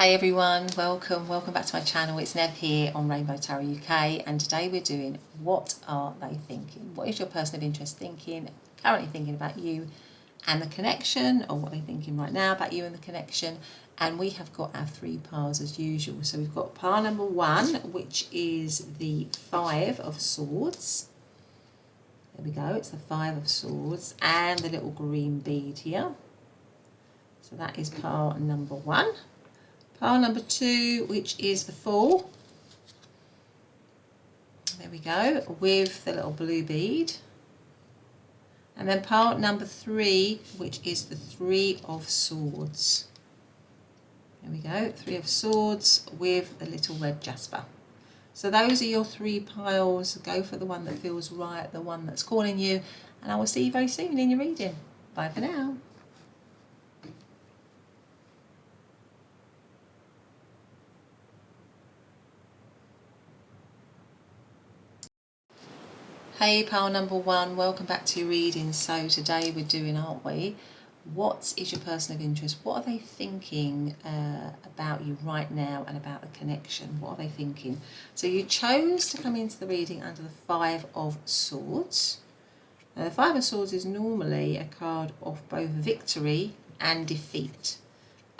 Hey everyone, welcome back to my channel. It's Nev here on Rainbow Tarot UK, and today we're doing What Are They Thinking? What is your person of interest currently thinking about you and the connection, or what they're thinking right now about you and the connection? And we have got our three piles as usual. So we've got pile number one, which is the Five of Swords. There we go, it's the Five of Swords and the little green bead here. So that is pile number one. Pile number two, which is the Fool. There we go, with the little blue bead. And then pile number three, which is the Three of Swords. There we go, Three of Swords with the little red jasper. So those are your three piles. Go for the one that feels right, the one that's calling you, and I will see you very soon in your reading. Bye for now. Hey pile number one, welcome back to your reading. So today we're doing, aren't we, what is your person of interest? What are they thinking about you right now and about the connection? What are they thinking? So you chose to come into the reading under the Five of Swords. Now the Five of Swords is normally a card of both victory and defeat.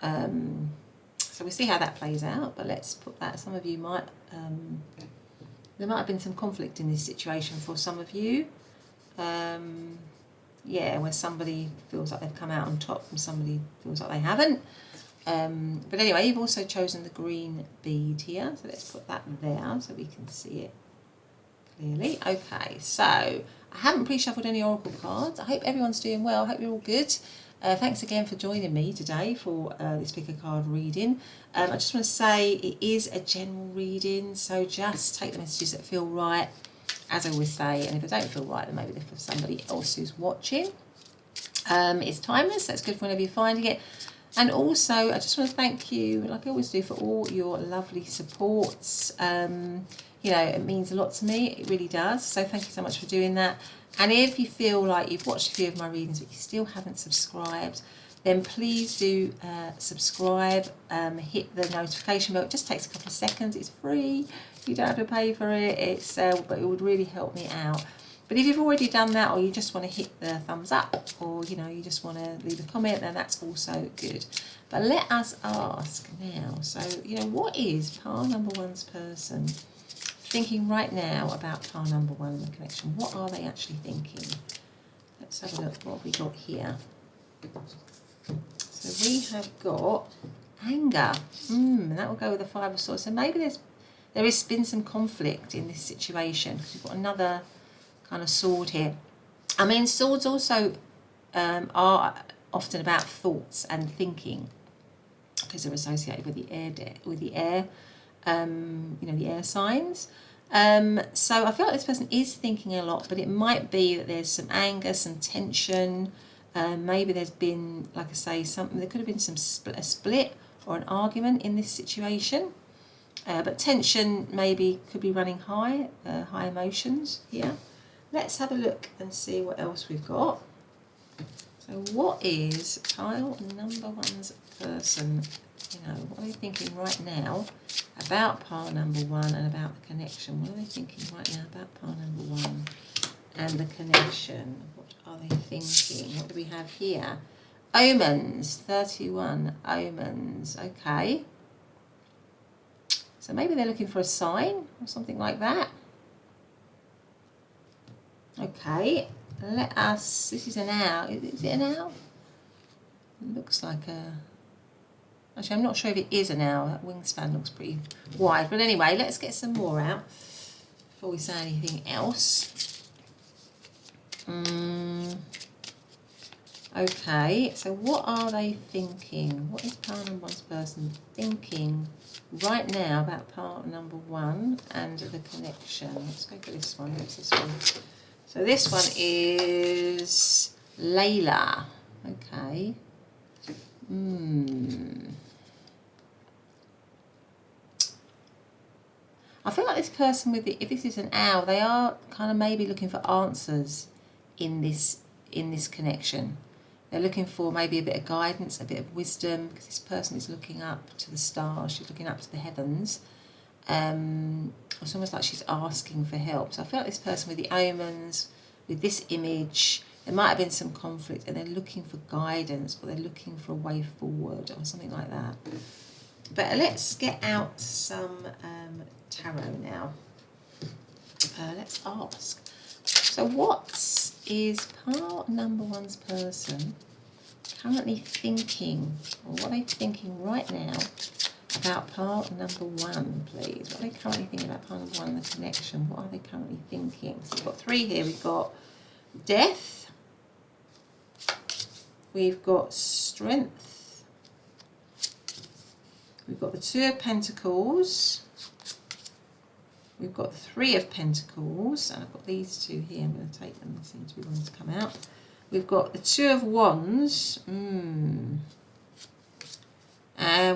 So we'll see how that plays out, but let's put that, some of you might... there might have been some conflict in this situation for some of you. Yeah, where somebody feels like they've come out on top and somebody feels like they haven't. But anyway, you've also chosen the green bead here. So let's put that there so we can see it clearly. Okay, so I haven't pre-shuffled any oracle cards. I hope everyone's doing well. I hope you're all good. Thanks again for joining me today for this pick a card reading. I just want to say it is a general reading, so just take the messages that feel right, as I always say, and if they don't feel right, then maybe they're for somebody else who's watching. It's timeless, that's good for whenever you're finding it. And also, I just want to thank you, like I always do, for all your lovely supports. You know, it means a lot to me, it really does. So thank you so much for doing that. And if you feel like you've watched a few of my readings but you still haven't subscribed, then please do subscribe, hit the notification bell. It just takes a couple of seconds, it's free, you don't have to pay for it, but it would really help me out. But if you've already done that, or you just want to hit the thumbs up, or you know, you just want to leave a comment, then that's also good. But let us ask now, so you know, what is pile number one's person thinking right now about pile number one and the connection? What are they actually thinking? Let's have a look. What have we got here? So we have got anger. That will go with the Five of Swords. So maybe there has been some conflict in this situation. We've got another kind of sword here. I mean, swords also are often about thoughts and thinking, because they're associated with the air, you know, the air signs. So I feel like this person is thinking a lot, but it might be that there's some anger, some tension. Maybe there's been, like I say, there could have been a split or an argument in this situation. But tension maybe could be running high, high emotions here. Let's have a look and see what else we've got. So what is pile number one's person? You know, what are they thinking right now about pile number one and about the connection? What are they thinking right now about pile number one and the connection? What are they thinking? What do we have here? Omens, 31 omens. Okay. So maybe they're looking for a sign or something like that. Okay, let us, this is an owl. Is it an owl? It looks like a... Actually, I'm not sure if it is an owl. That wingspan looks pretty wide. But anyway, let's get some more out before we say anything else. Okay, so what are they thinking? What is pile number one's person thinking right now about pile number one and the connection? Let's go for this one. What's this one? So this one is Layla. Okay. I feel like this person if this is an owl, they are kind of maybe looking for answers in this connection. They're looking for maybe a bit of guidance, a bit of wisdom, because this person is looking up to the stars, she's looking up to the heavens. It's almost like she's asking for help. So I feel like this person with the omens, with this image, there might have been some conflict and they're looking for guidance, or they're looking for a way forward or something like that. But let's get out some tarot now. Let's ask. So what is pile number one's person currently thinking, or what are they thinking right now about pile number one, please? What are they currently thinking about pile number one, the connection? What are they currently thinking? So we've got three here. We've got death. We've got strength. We've got the Two of Pentacles. We've got Three of Pentacles. And I've got these two here. I'm going to take them. They seem to be wanting to come out. We've got the Two of Wands. And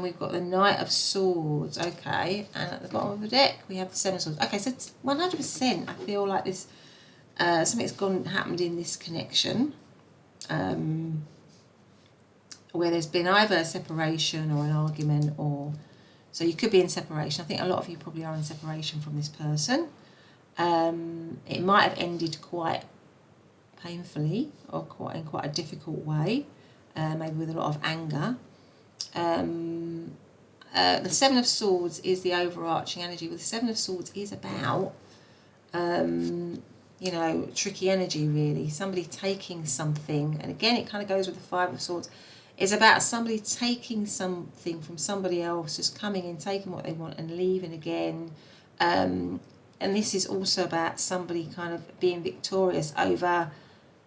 we've got the Knight of Swords. Okay. And at the bottom of the deck, we have the Seven of Swords. Okay, so it's 100%. I feel like this something's happened in this connection. Where there's been either a separation or an argument, or so you could be in separation. I think a lot of you probably are in separation from this person. It might have ended quite painfully, or in quite a difficult way, maybe with a lot of anger. The Seven of Swords is the overarching energy. Well, the Seven of Swords is about you know, tricky energy, really. Somebody taking something, and again it kind of goes with the Five of Swords. It's about somebody taking something from somebody else, just coming in, taking what they want and leaving again. And this is also about somebody kind of being victorious over,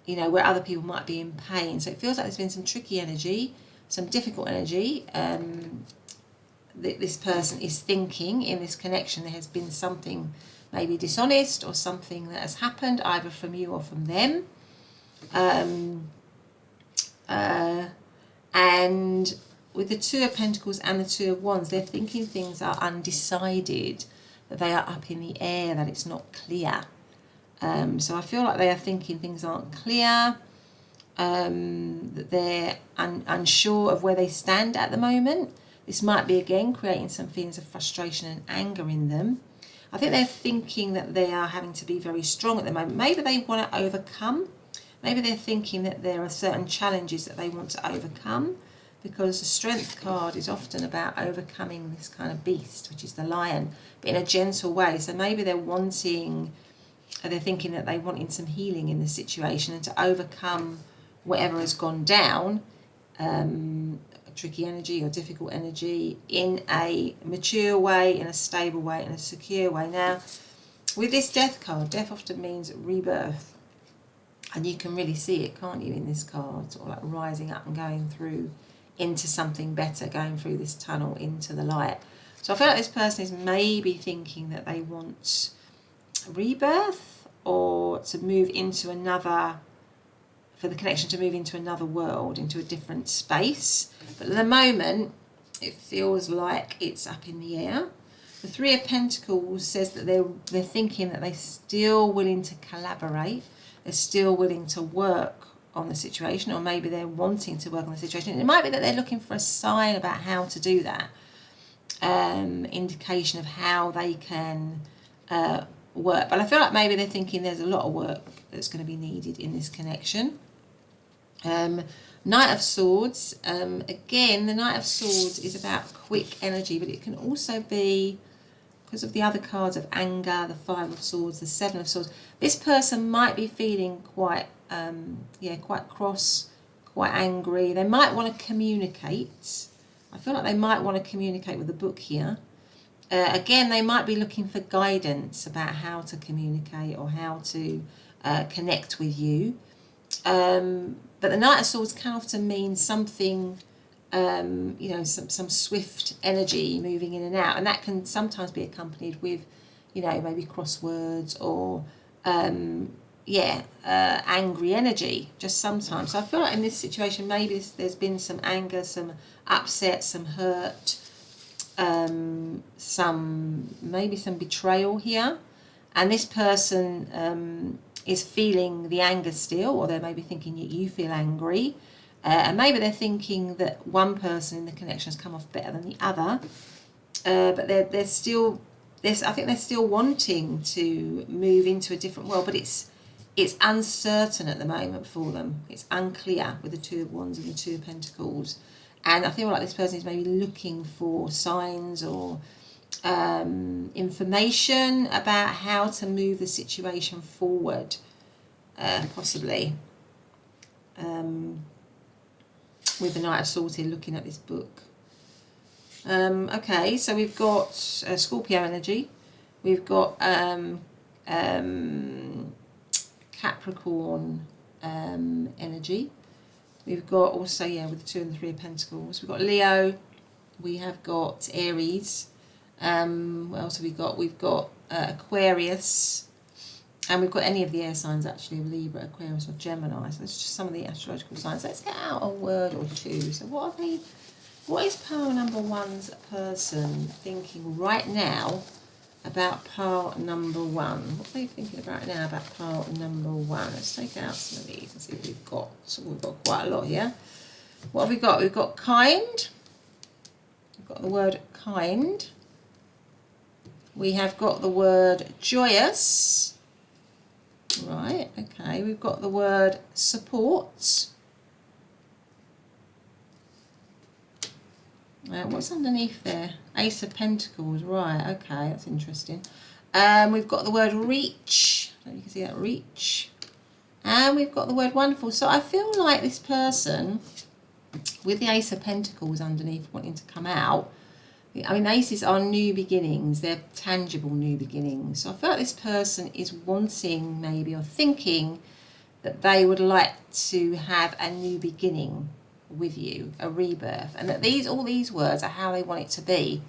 you know, where other people might be in pain. So it feels like there's been some tricky energy, some difficult energy. This person is thinking in this connection there has been something maybe dishonest, or something that has happened either from you or from them. And with the Two of Pentacles and the Two of Wands, they're thinking things are undecided, that they are up in the air, that it's not clear. So I feel like they are thinking things aren't clear, that they're unsure of where they stand at the moment. This might be, again, creating some feelings of frustration and anger in them. I think they're thinking that they are having to be very strong at the moment. Maybe they want to overcome. Maybe they're thinking that there are certain challenges that they want to overcome, because the Strength card is often about overcoming this kind of beast, which is the lion, but in a gentle way. So maybe they're thinking that they're wanting some healing in the situation, and to overcome whatever has gone down, tricky energy or difficult energy, in a mature way, in a stable way, in a secure way. Now, with this Death card, death often means rebirth. And you can really see it, can't you, in this card, sort of like rising up and going through into something better, going through this tunnel into the light. So I feel like this person is maybe thinking that they want rebirth, or to move into another, for the connection to move into another world, into a different space. But at the moment, it feels like it's up in the air. The Three of Pentacles says that they're thinking that they're still willing to collaborate. They're still willing to work on the situation, or maybe they're wanting to work on the situation. It might be that they're looking for a sign about how to do that, indication of how they can work. But I feel like maybe they're thinking there's a lot of work that's going to be needed in this connection. Knight of Swords, again, the Knight of Swords is about quick energy, but it can also be, because of the other cards of anger, the Five of Swords, the Seven of Swords, this person might be feeling quite, quite cross, quite angry. They might want to communicate. I feel like they might want to communicate with the book here. Again, they might be looking for guidance about how to communicate, or how to connect with you. But the Knight of Swords can often mean something, some swift energy moving in and out, and that can sometimes be accompanied with, maybe crosswords, or angry energy, just sometimes. So I feel like in this situation, maybe there's been some anger, some upset, some hurt, maybe some betrayal here, and this person is feeling the anger still, or they may be thinking you feel angry. And maybe they're thinking that one person in the connection has come off better than the other, but they're still, I think they're still wanting to move into a different world, but it's uncertain at the moment for them. It's unclear with the Two of Wands and the Two of Pentacles. And I feel like this person is maybe looking for signs or information about how to move the situation forward, possibly. With the Knight of Swords here, looking at this book. Okay, so we've got Scorpio energy. We've got Capricorn energy. We've got also, with the 2 and the 3 of Pentacles. We've got Leo. We have got Aries. What else have we got? We've got Aquarius. And we've got any of the air signs, actually, of Libra, Aquarius, or Gemini. So that's just some of the astrological signs. Let's get out a word or two. So what is Pearl number 1's person thinking right now about Pearl number 1? What are they thinking about now about Pearl number 1? Let's take out some of these and see what we've got. So we've got quite a lot here. What have we got? We've got kind. We've got the word kind. We have got the word joyous. Right, okay. We've got the word support. What's underneath there? Ace of Pentacles. Right, okay, that's interesting. We've got the word reach. I don't know if you can see that, reach. And we've got the word wonderful. So I feel like this person, with the Ace of Pentacles underneath wanting to come out, I mean, aces are new beginnings. They're tangible new beginnings. So I feel like this person is wanting maybe or thinking that they would like to have a new beginning with you, a rebirth. And that all these words are how they want it to be,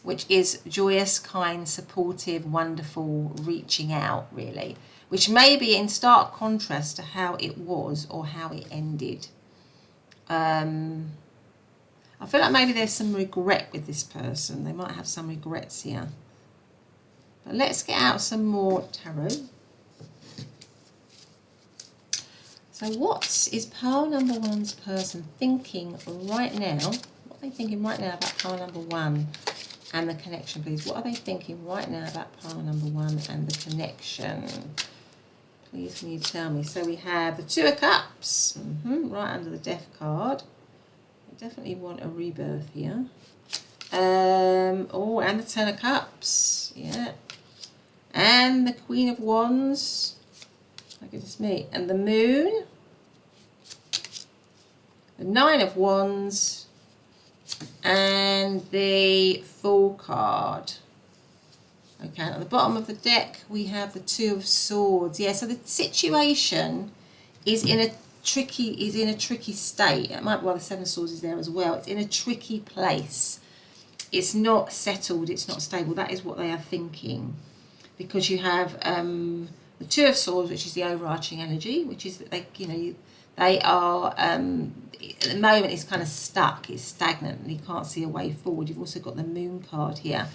which is joyous, kind, supportive, wonderful, reaching out, really. Which may be in stark contrast to how it was or how it ended. I feel like maybe there's some regret with this person. They might have some regrets here. But let's get out some more tarot. So what is Pearl number 1's person thinking right now? What are they thinking right now about Pearl number 1 and the connection, please? What are they thinking right now about Pearl number 1 and the connection? Please, can you tell me? So we have the 2 of Cups, right under the Death card. Definitely want a rebirth here. Oh, and the 10 of Cups, yeah. And the Queen of Wands. My goodness me. And the Moon. The 9 of Wands. And the Fool card. Okay, at the bottom of the deck we have the 2 of Swords. Yeah, so the situation is in a tricky state. It might, well, the 7 of Swords is there as well. It's in a tricky place. It's not settled. It's not stable. That is what they are thinking, because you have the 2 of Swords, which is the overarching energy, which is that they are at the moment it's kind of stuck. It's stagnant, and you can't see a way forward. You've also got the Moon card here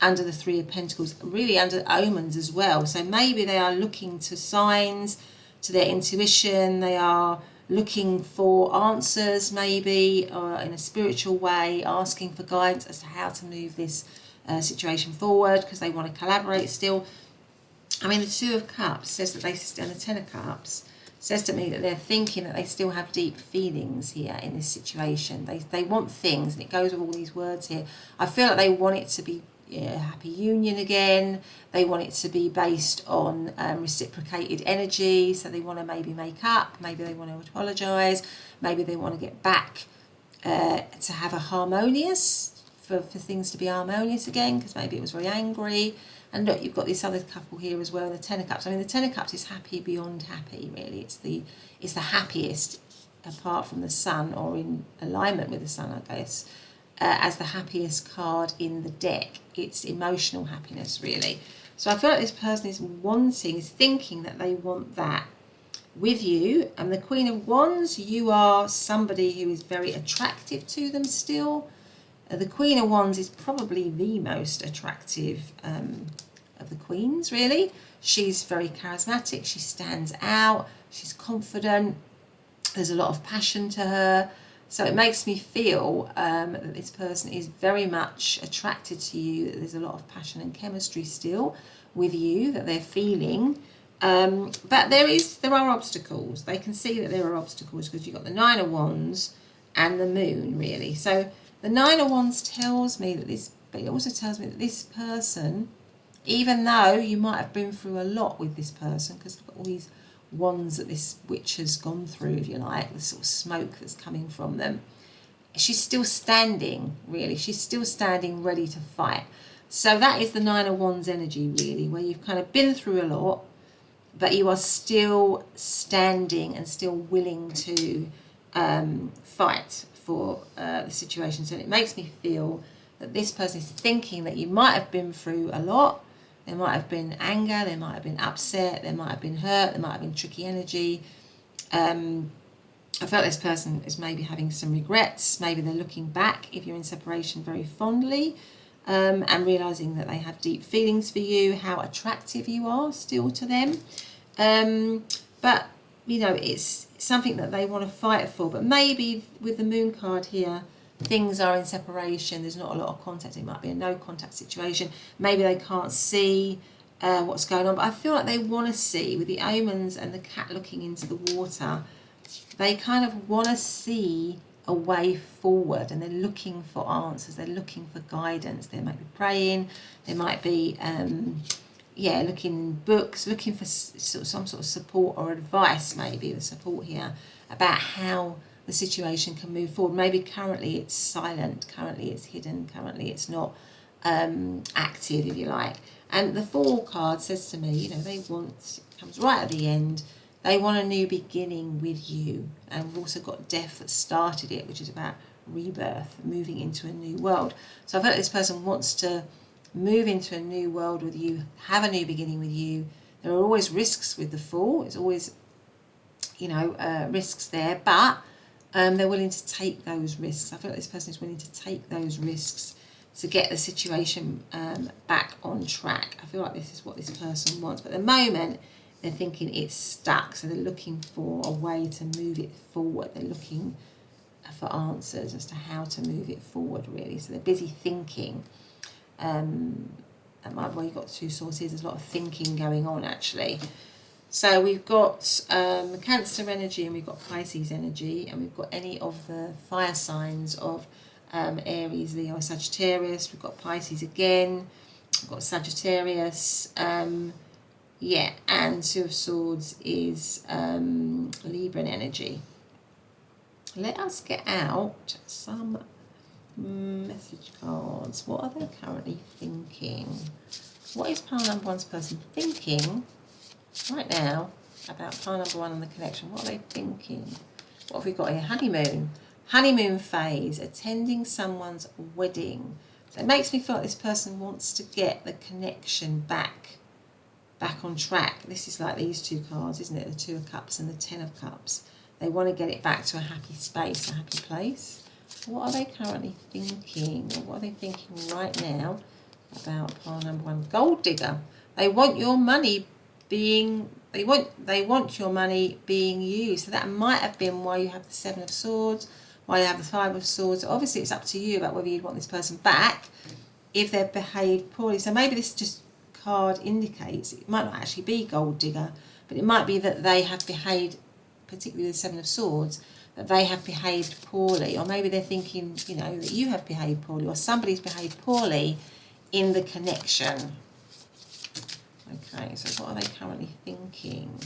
under the 3 of Pentacles, really under omens as well. So maybe they are looking to signs, to their intuition. They are looking for answers, maybe, in a spiritual way, asking for guidance as to how to move this situation forward, because they want to collaborate still. I mean, the 2 of Cups says that and the 10 of Cups says to me that they're thinking that they still have deep feelings here in this situation. They want things, and it goes with all these words here. I feel like they want it to be a happy union again. They want it to be based on reciprocated energy. So they want to maybe make up, maybe they want to apologise, maybe they want to get back to have a harmonious, for things to be harmonious again, because maybe it was very angry. And look, you've got this other couple here as well, the 10 of Cups. I mean, the 10 of Cups is happy beyond happy, really. It's the happiest, apart from the Sun, or in alignment with the Sun, I guess, as the happiest card in the deck. It's emotional happiness, really. So I feel like this person is thinking that they want that with you. And the Queen of Wands, you are somebody who is very attractive to them still. The Queen of Wands is probably the most attractive of the queens, really. She's very charismatic. She stands out. She's confident. There's a lot of passion to her. So it makes me feel that this person is very much attracted to you, that there's a lot of passion and chemistry still with you that they're feeling. But there are obstacles. They can see that there are obstacles because you've got the Nine of Wands and the Moon, really. So the Nine of Wands tells me that this, but it also tells me that this person, even though you might have been through a lot with this person, because look at all these wands that this witch has gone through, if you like, the sort of smoke that's coming from them, she's still standing, really. She's still standing ready to fight. So that is the Nine of Wands energy, really, where you've kind of been through a lot, but you are still standing and still willing to fight for the situation. So it makes me feel that this person is thinking that you might have been through a lot. There might have been anger, there might have been upset, there might have been hurt, there might have been tricky energy. I felt this person is maybe having some regrets. Maybe they're looking back, if you're in separation, very fondly, and realising that they have deep feelings for you, how attractive you are still to them. But, you know, it's something that they want to fight for. But maybe with the Moon card here, things are in separation, there's not a lot of contact, it might be a no contact situation, maybe they can't see what's going on, but I feel like they want to see, with the omens and the cat looking into the water, they kind of want to see a way forward, and they're looking for answers, they're looking for guidance. They might be praying, they might be looking in books, looking for some sort of support or advice, maybe the support here, about how the situation can move forward. Maybe currently it's silent, currently it's hidden, currently it's not active, if you like. And the Fool card says to me, you know, they want, it comes right at the end, they want a new beginning with you. And we've also got Death that started it, which is about rebirth, moving into a new world. So I feel like this person wants to move into a new world with you, have a new beginning with you. There are always risks with the Fool. It's always, you know, risks there, but they're willing to take those risks. I feel like this person is willing to take those risks to get the situation back on track. I feel like this is what this person wants. But at the moment, they're thinking it's stuck. So they're looking for a way to move it forward. They're looking for answers as to how to move it forward, really. So they're busy thinking. That might be why you've got two sources. There's a lot of thinking going on, actually. So we've got Cancer energy, and we've got Pisces energy, and we've got any of the fire signs of Aries, Leo, Sagittarius. We've got Pisces again, we've got Sagittarius, and Two of Swords is Libra energy. Let us get out some message cards. What are they currently thinking? What is pile number one's person thinking right now about pile number one and the connection? What are they thinking? What have we got here? Honeymoon. Honeymoon phase, attending someone's wedding. So it makes me feel like this person wants to get the connection back on track. This is like these two cards, isn't it? The Two of Cups and the Ten of Cups. They want to get it back to a happy space, a happy place. What are they currently thinking? Or what are they thinking right now about pile number one? Gold digger. They want your money being, they want your money being used. So that might have been why you have the Seven of Swords, why you have the Five of Swords. Obviously it's up to you about whether you'd want this person back if they've behaved poorly. So maybe this just card indicates, it might not actually be gold digger, but it might be that they have behaved, particularly the Seven of Swords, that they have behaved poorly, or maybe they're thinking, you know, that you have behaved poorly, or somebody's behaved poorly in the connection. Okay, so what are they currently thinking?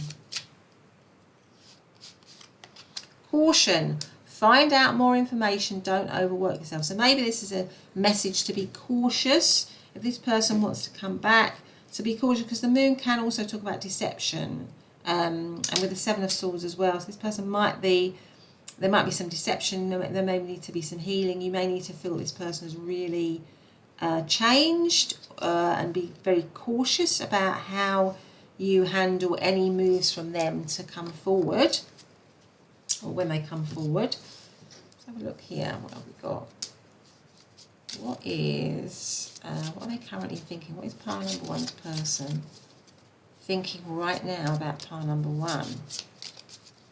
Caution. Find out more information. Don't overwork yourself. So maybe this is a message to be cautious. If this person wants to come back, to be cautious, because the Moon can also talk about deception, and with the Seven of Swords as well. So this person might be, there might be some deception, there may need to be some healing. You may need to feel this person has really changed, and be very cautious about how you handle any moves from them to come forward, or when they come forward. Let's have a look here. What have we got? What are they currently thinking? What is pile number one's person thinking right now about pile number one?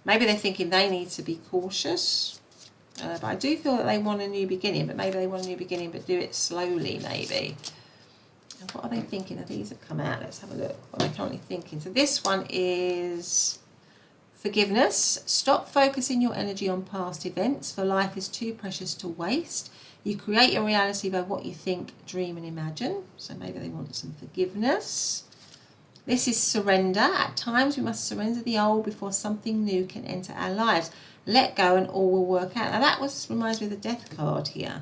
Maybe they're thinking they need to be cautious. But I do feel that they want a new beginning, but maybe they want a new beginning, but do it slowly, maybe. And what are they thinking? Of these have come out. Let's have a look. What are they currently thinking? So this one is forgiveness. Stop focusing your energy on past events, for life is too precious to waste. You create your reality by what you think, dream and imagine. So maybe they want some forgiveness. This is surrender. At times we must surrender the old before something new can enter our lives. Let go and all will work out. Now that reminds me of the death card here.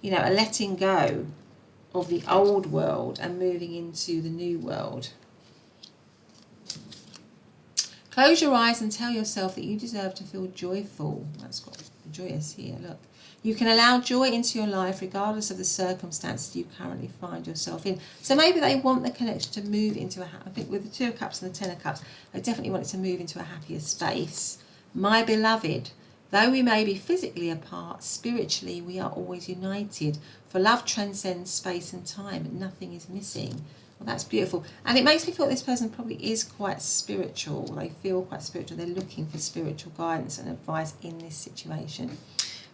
You know, a letting go of the old world and moving into the new world. Close your eyes and tell yourself that you deserve to feel joyful. That's got joyous here, look. You can allow joy into your life regardless of the circumstances you currently find yourself in. So maybe they want the connection to move into I think with the Two of Cups and the Ten of Cups, they definitely want it to move into a happier space. My beloved, though we may be physically apart, spiritually we are always united. For love transcends space and time, and nothing is missing. Well, that's beautiful. And it makes me feel this person probably is quite spiritual. They feel quite spiritual. They're looking for spiritual guidance and advice in this situation.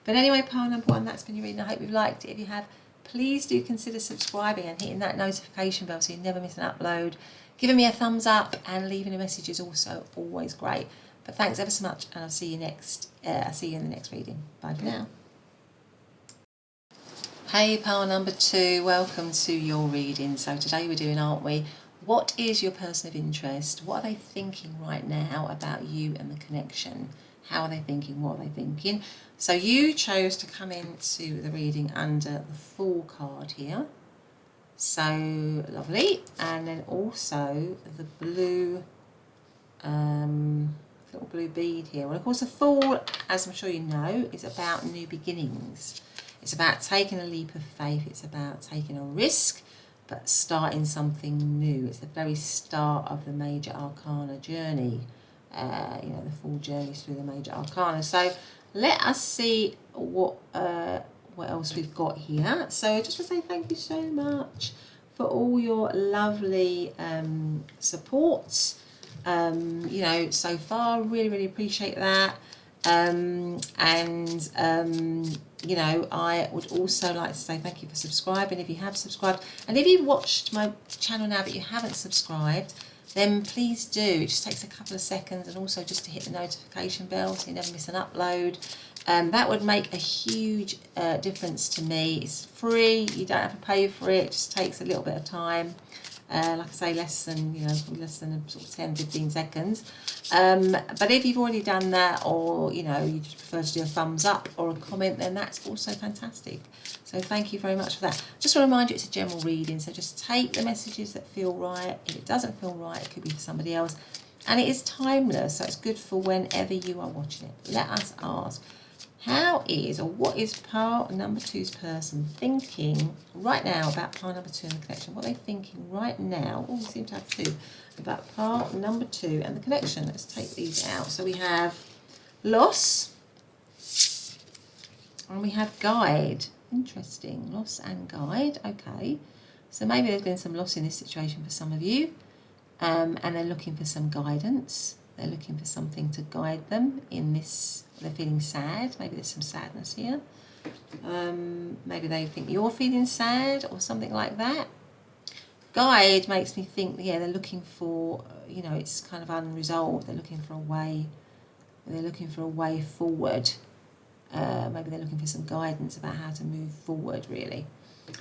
But anyway, pile number 1, that's been your reading. I hope you've liked it. If you have, please do consider subscribing and hitting that notification bell so you never miss an upload. Giving me a thumbs up and leaving a message is also always great. But thanks ever so much, and I'll see you next. I'll see you in the next reading. Bye for now. Hey, pile number 2, welcome to your reading. So today we're doing, aren't we? What is your person of interest? What are they thinking right now about you and the connection? How are they thinking? What are they thinking? So you chose to come into the reading under the Fool card here. So lovely. And then also the blue, little blue bead here. Well, of course, the Fool, as I'm sure you know, is about new beginnings. It's about taking a leap of faith. It's about taking a risk, but starting something new. It's the very start of the major arcana journey. You know, the full journey through the major arcana. So let us see what else we've got here. So just to say thank you so much for all your lovely support. You know, so far, really appreciate that. You know, I would also like to say thank you for subscribing if you have subscribed. And if you've watched my channel now but you haven't subscribed, then please do. It just takes a couple of seconds, and also just to hit the notification bell so you never miss an upload. That would make a huge difference to me. It's free, you don't have to pay for it, it just takes a little bit of time. Like I say, less than sort of 10-15 seconds. But if you've already done that, or you know, you just prefer to do a thumbs up or a comment, then that's also fantastic. So thank you very much for that. Just to remind you, it's a general reading, so just take the messages that feel right. If it doesn't feel right, it could be for somebody else. And it is timeless, so it's good for whenever you are watching it. Let us ask, how is, or what is pile number 2's person thinking right now about pile number 2 and the connection? What are they thinking right now? Oh, we seem to have 2. About pile number 2 and the connection. Let's take these out. So we have loss, and we have guide. Interesting, loss and guide. Okay, so maybe there's been some loss in this situation for some of you, and they're looking for some guidance. They're looking for something to guide them in this. They're feeling sad. Maybe there's some sadness here. Maybe they think you're feeling sad or something like that. Guide makes me think, yeah, they're looking for, you know, it's kind of unresolved. They're looking for a way. They're looking for a way forward. Maybe they're looking for some guidance about how to move forward, really.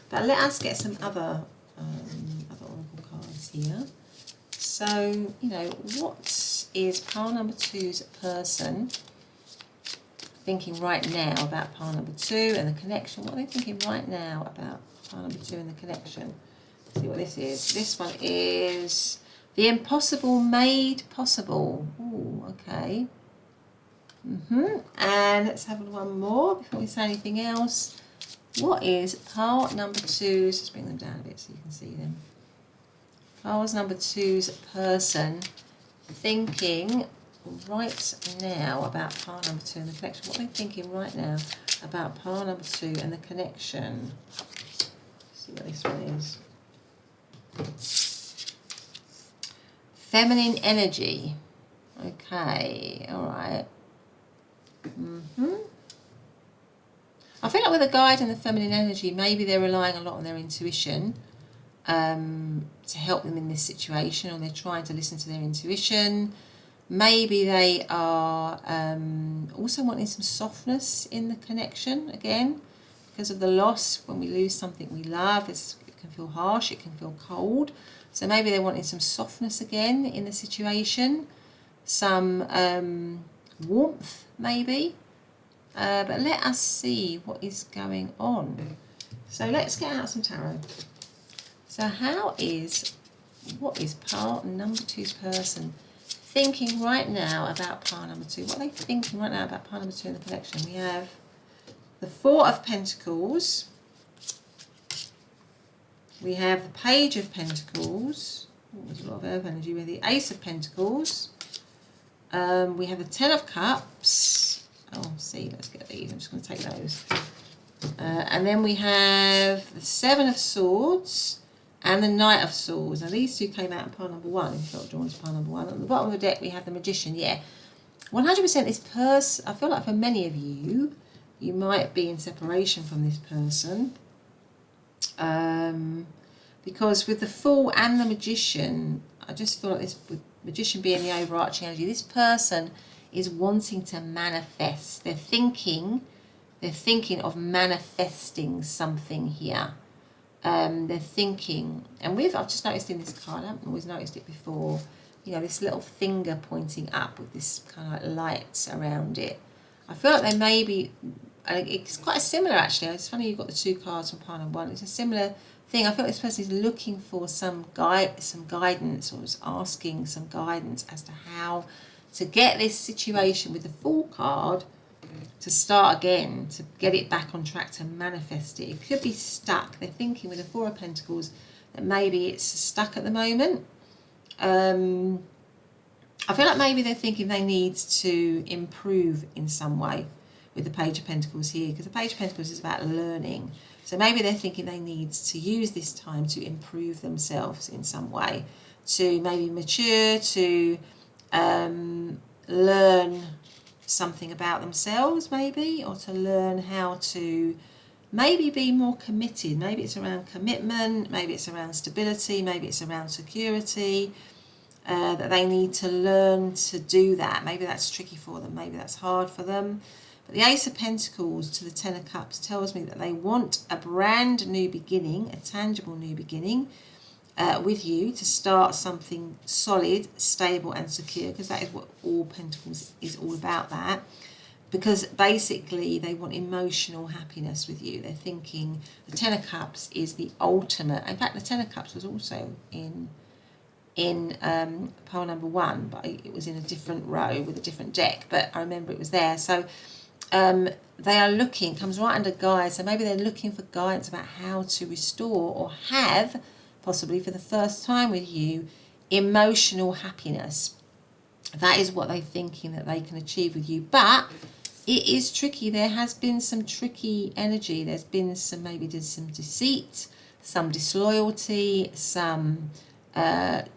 But let us get some other oracle cards here. So, you know, what is pile number 2's person thinking right now about pile number 2 and the connection? What are they thinking right now about pile number 2 and the connection? Let's see what this is. This one is the impossible made possible. Ooh, okay. And let's have one more before we say anything else. What is pile number 2's? Just bring them down a bit so you can see them. Pile's number 2's person thinking right now about pile number 2 and the connection. What are they thinking right now about pile number 2 and the connection? Let's see what this one is. Feminine energy. Okay, all right. I feel like with the guide and the feminine energy, maybe they're relying a lot on their intuition to help them in this situation, or they're trying to listen to their intuition. Maybe they are also wanting some softness in the connection again, because of the loss. When we lose something we love, it can feel harsh, it can feel cold. So maybe they're wanting some softness again in the situation, some warmth maybe. But let us see what is going on. So let's get out some tarot. So what is pile number 2's person thinking right now about pile number 2? What are they thinking right now about pile number 2 in the collection? We have the 4 of Pentacles. We have the Page of Pentacles. Oh, there's a lot of earth energy with the Ace of Pentacles. We have the 10 of Cups. Oh, see, let's get these. I'm just going to take those. And then we have the 7 of Swords and the Knight of Swords. Now, these two came out in pile number 1. If you felt drawn to pile number 1. At the bottom of the deck, we have the Magician. Yeah, 100% this person, I feel like for many of you, you might be in separation from this person. Because with the Fool and the Magician, I just feel like this, with Magician being the overarching energy, this person is wanting to manifest. They're thinking of manifesting something here. They're thinking, and I've just noticed in this card, I haven't always noticed it before, you know, this little finger pointing up with this kind of like lights around it. I feel like they may be, and it's quite similar actually. It's funny you've got the 2 cards from pile number 1. It's a similar thing. I feel like this person is looking for some guidance, or is asking some guidance as to how to get this situation with the Fool card to start again, to get it back on track, to manifest it. It could be stuck. They're thinking with the 4 of Pentacles that maybe it's stuck at the moment. I feel like maybe they're thinking they need to improve in some way with the Page of Pentacles here, because the Page of Pentacles is about learning. So maybe they're thinking they need to use this time to improve themselves in some way, to maybe mature, to learn something about themselves maybe, or to learn how to maybe be more committed. Maybe it's around commitment, maybe it's around stability, maybe it's around security, that they need to learn to do that. Maybe that's tricky for them, maybe that's hard for them. But the Ace of Pentacles to the 10 of Cups tells me that they want a brand new beginning, a tangible new beginning with you, to start something solid, stable and secure, because that is what all Pentacles is all about, that. Because basically they want emotional happiness with you. They're thinking the 10 of Cups is the ultimate. In fact, the 10 of Cups was also in pile number 1, but it was in a different row with a different deck, but I remember it was there. So they are looking, comes right under guidance, so maybe they're looking for guidance about how to restore, or have, possibly for the first time with you, emotional happiness. That is what they're thinking that they can achieve with you. But it is tricky. There has been some tricky energy. There's been maybe some deceit, some disloyalty, some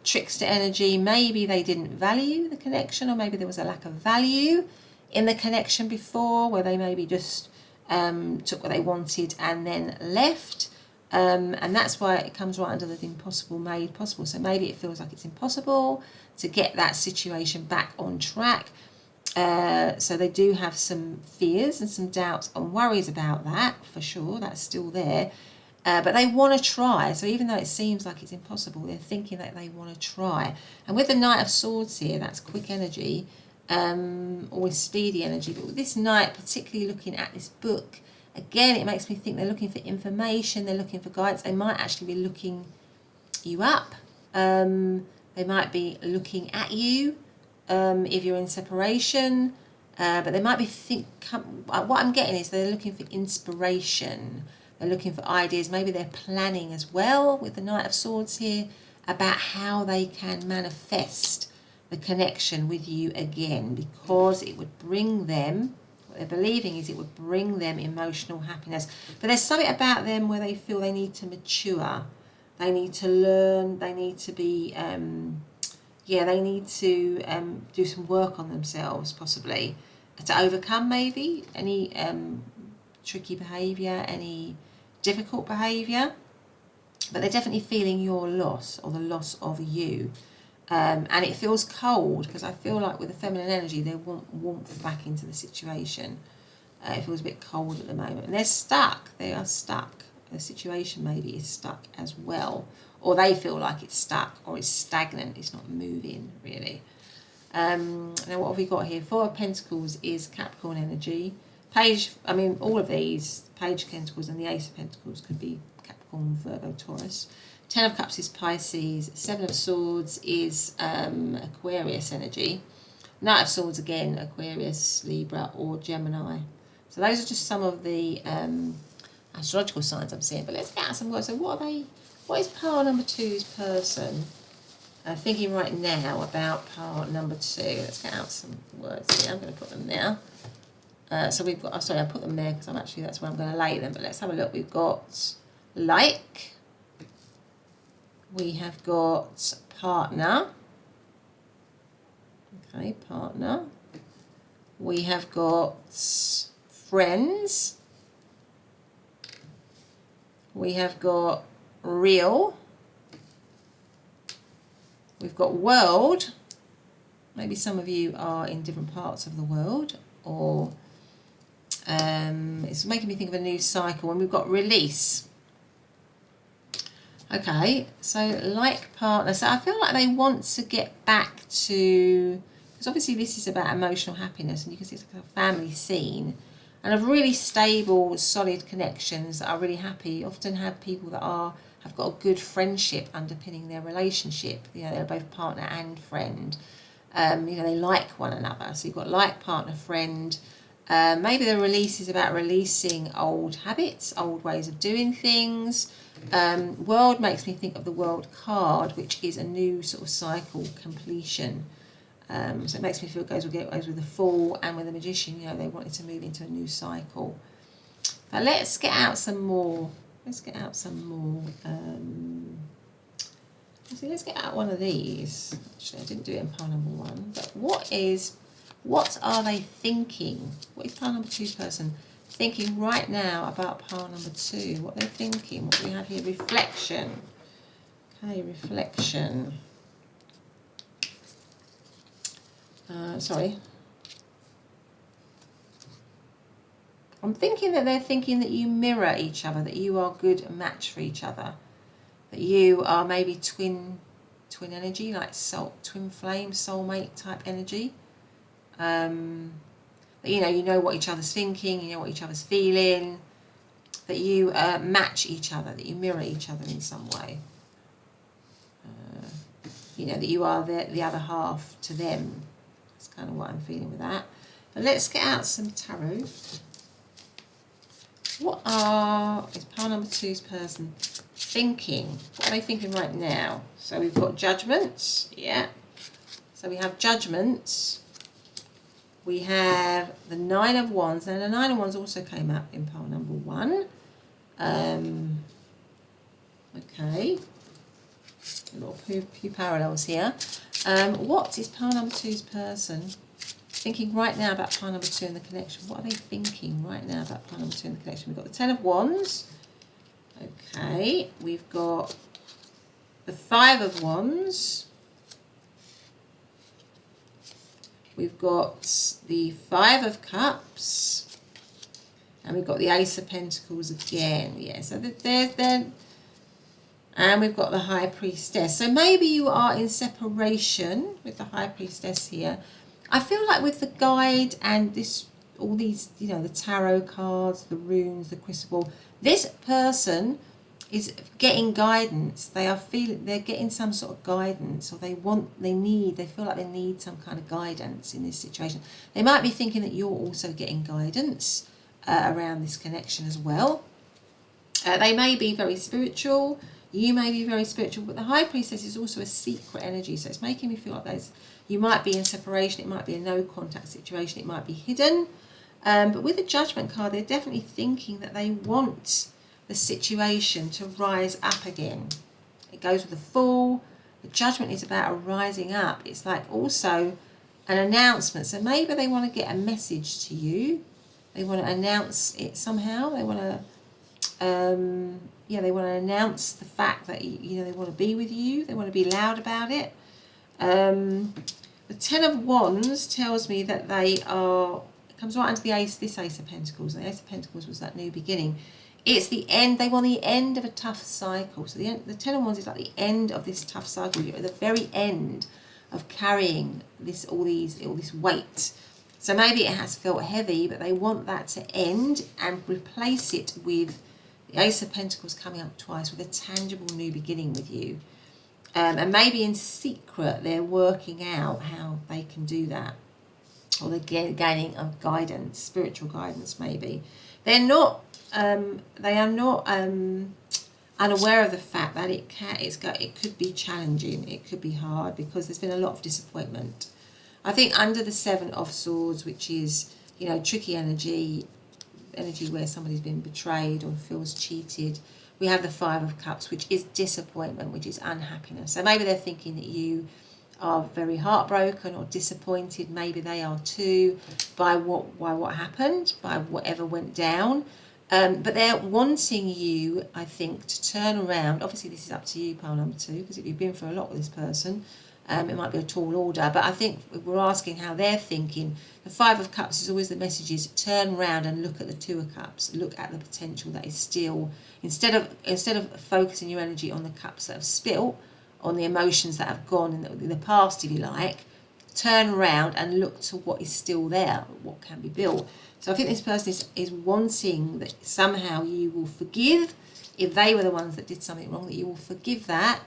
trickster energy. Maybe they didn't value the connection, or maybe there was a lack of value in the connection before, where they maybe just took what they wanted and then left. And that's why it comes right under the impossible made possible. So maybe it feels like it's impossible to get that situation back on track. So they do have some fears and some doubts and worries about that, for sure. That's still there. But they want to try. So even though it seems like it's impossible, they're thinking that they want to try. And with the Knight of Swords here, that's quick energy, always speedy energy. But with this Knight, particularly looking at this book, again, it makes me think they're looking for information, they're looking for guidance. They might actually be looking you up. They might be looking at you if you're in separation. But they might be what I'm getting is they're looking for inspiration. They're looking for ideas. Maybe they're planning as well with the Knight of Swords here about how they can manifest the connection with you again, because it would bring them, what they're believing is it would bring them emotional happiness. But there's something about them where they feel they need to mature. They need to learn. They need to be, yeah, they need to do some work on themselves, possibly, to overcome maybe any tricky behaviour, any difficult behaviour. But they're definitely feeling your loss, or the loss of you. And it feels cold, because I feel like with the feminine energy, they want warmth back into the situation. It feels a bit cold at the moment. And they're stuck. They are stuck. The situation maybe is stuck as well. Or they feel like it's stuck, or it's stagnant. It's not moving, really. Now, what have we got here? Four of Pentacles is Capricorn energy. Page, I mean, all of these, Page of Pentacles and the Ace of Pentacles could be Capricorn, Virgo, Taurus. Ten of Cups is Pisces. Seven of Swords is Aquarius energy. Knight of Swords, again, Aquarius, Libra, or Gemini. So those are just some of the astrological signs I'm seeing. But let's get out some words. So what are they? What is pile number two's person thinking right now about pile number two? Let's get out some words here. I'm going to put them there. So we've got, oh, sorry, I put them there because that's where I'm going to lay them. But let's have a look. We've got like. We have got partner. Okay, partner. We have got friends. We have got real. We've got world. Maybe some of you are in different parts of the world, or it's making me think of a new cycle. And we've got release. Okay, so like partner. So I feel like they want to get back to, because obviously this is about emotional happiness, and you can see it's like a family scene, and of really stable, solid connections that are really happy. Often have people that have got a good friendship underpinning their relationship. You know, they're both partner and friend. You know, they like one another. So you've got like, partner, friend. Maybe the release is about releasing old habits, old ways of doing things. World makes me think of the World card, which is a new sort of cycle completion. So it makes me feel it goes with the Fool and with the Magician. You know, they wanted to move into a new cycle. But let's get out some more. Let's get out some more. Let's get out one of these. Actually, I didn't do it in pile number one. But what are they thinking? What is pile number two's person thinking right now about pile number two? What they're thinking? What we have here? Reflection. Okay, reflection. Sorry. I'm thinking that they're thinking that you mirror each other, that you are a good match for each other, that you are maybe twin energy, like twin flame, soulmate type energy. That, you know what each other's thinking, you know what each other's feeling, that you match each other, that you mirror each other in some way. You know, that you are the other half to them. That's kind of what I'm feeling with that. But let's get out some tarot. What is pile number two's person thinking? What are they thinking right now? So we've got judgments, yeah. So we have judgments. We have the Nine of Wands. Now the Nine of Wands also came up in pile number one. Okay. A few parallels here. What is pile number two's person thinking right now about pile number two and the connection? What are they thinking right now about pile number two and the connection? We've got the Ten of Wands. Okay. We've got the Five of Wands. We've got the Five of Cups. And we've got the Ace of Pentacles again. Yeah, so they're and we've got the High Priestess. So maybe you are in separation with the High Priestess here. I feel like with the guide and all these, you know, the tarot cards, the runes, the crystal ball, this person is getting guidance. They're getting some sort of guidance, or they feel like they need some kind of guidance in this situation. They might be thinking that you're also getting guidance around this connection as well. They may be very spiritual. You may be very spiritual, but the High Priestess is also a secret energy. So it's making me feel like you might be in separation. It might be a no contact situation. It might be hidden. But with the Judgment card, they're definitely thinking that they want the situation to rise up again. It goes with the Fool. The Judgment is about a rising up. It's like also an announcement. So maybe they want to get a message to you. They want to announce it somehow. They want to, they want to announce the fact that, they want to be with you. They want to be loud about it. The Ten of Wands tells me that they are, it comes right into this Ace of Pentacles. And the Ace of Pentacles was that new beginning. It's the end. They want the end of a tough cycle. So the Ten of Wands is like the end of this tough cycle. You're at the very end of carrying all this weight. So maybe it has felt heavy, but they want that to end and replace it with the Ace of Pentacles coming up twice with a tangible new beginning with you. And maybe in secret they're working out how they can do that, or they're gaining guidance, spiritual guidance. Maybe they are not unaware of the fact that it could be challenging, it could be hard, because there's been a lot of disappointment. I think under the Seven of Swords, which is tricky energy where somebody's been betrayed or feels cheated, we have the Five of Cups, which is disappointment, which is unhappiness. So maybe they're thinking that you are very heartbroken or disappointed. Maybe they are too by what happened, by whatever went down. But they're wanting you, I think, to turn around. Obviously, this is up to you, pile number 2, because if you've been through a lot with this person, it might be a tall order. But I think we're asking how they're thinking. The Five of Cups is always the message is turn around and look at the Two of Cups. Look at the potential that is still, instead of focusing your energy on the cups that have spilt, on the emotions that have gone in the past, if you like, turn around and look to what is still there, what can be built. So I think this person is wanting that somehow you will forgive. If they were the ones that did something wrong, that you will forgive that.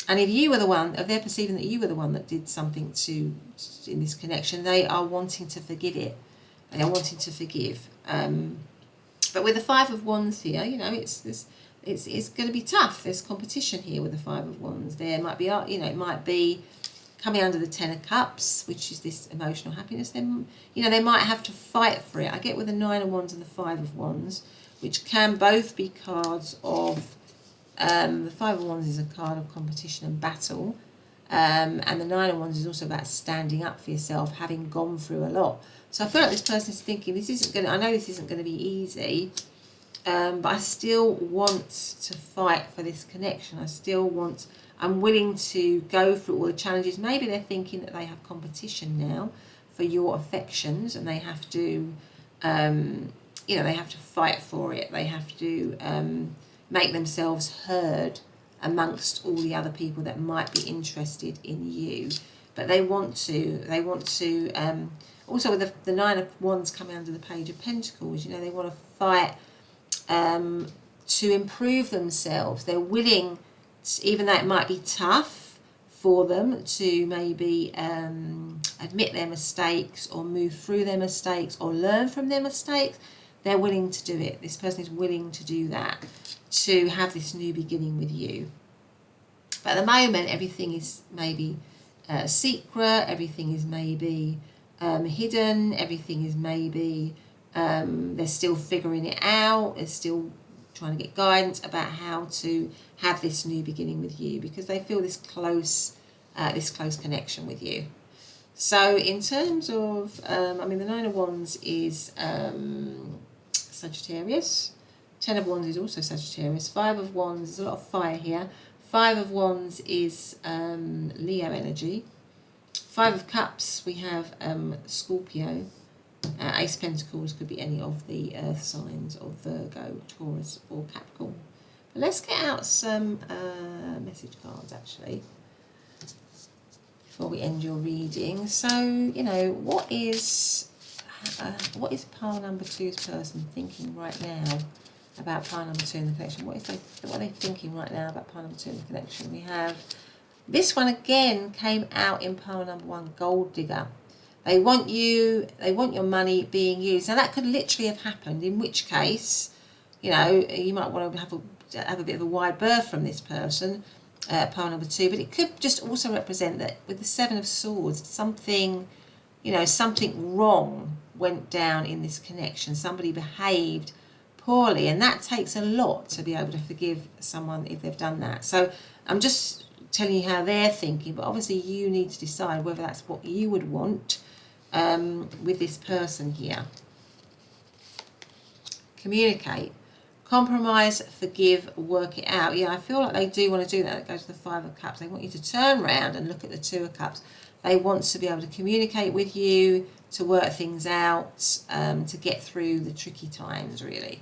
And if you were the one, if they're perceiving that you were the one that did something in this connection, they are wanting to forgive it. They are wanting to forgive. But with the Five of Wands here, it's going to be tough. There's competition here with the Five of Wands. There might be, it might be coming under the Ten of Cups, which is this emotional happiness. Then, they might have to fight for it. I get with the Nine of Wands and the Five of Wands, which can both be cards of, the Five of Wands is a card of competition and battle. And the Nine of Wands is also about standing up for yourself, having gone through a lot. So I feel like this person is thinking, I know this isn't going to be easy, but I still want to fight for this connection. I'm willing to go through all the challenges. Maybe they're thinking that they have competition now for your affections, and they have to, they have to fight for it. They have to make themselves heard amongst all the other people that might be interested in you. But they want to, also with the Nine of Wands coming under the Page of Pentacles, they want to fight to improve themselves. They're willing, even though it might be tough for them to maybe admit their mistakes or move through their mistakes or learn from their mistakes, they're willing to do it. This person is willing to do that, to have this new beginning with you. But at the moment, everything is maybe secret, everything is maybe hidden, everything is maybe, they're still figuring it out, they're still trying to get guidance about how to have this new beginning with you, because they feel this close connection with you. So in terms of, the Nine of Wands is Sagittarius. Ten of Wands is also Sagittarius. Five of Wands, there's a lot of fire here. Five of Wands is Leo energy. Five of Cups, we have Scorpio. Ace of Pentacles could be any of the earth signs of Virgo, Taurus or Capricorn. But let's get out some message cards actually before we end your reading. So, what is pile number 2's person thinking right now about pile number 2 in the connection? What are they thinking right now about pile number 2 in the connection? We have this one again came out in pile number 1, Gold Digger. They want your money being used. Now that could literally have happened, in which case, you might want to have a bit of a wide berth from this person, pile number 2. But it could just also represent that with the Seven of Swords, something wrong went down in this connection. Somebody behaved poorly, and that takes a lot to be able to forgive someone if they've done that. So I'm just telling you how they're thinking, but obviously you need to decide whether that's what you would want with this person here. Communicate. Compromise, forgive, work it out. Yeah, I feel like they do want to do that. It goes to the Five of Cups. They want you to turn around and look at the Two of Cups. They want to be able to communicate with you, to work things out, to get through the tricky times, really.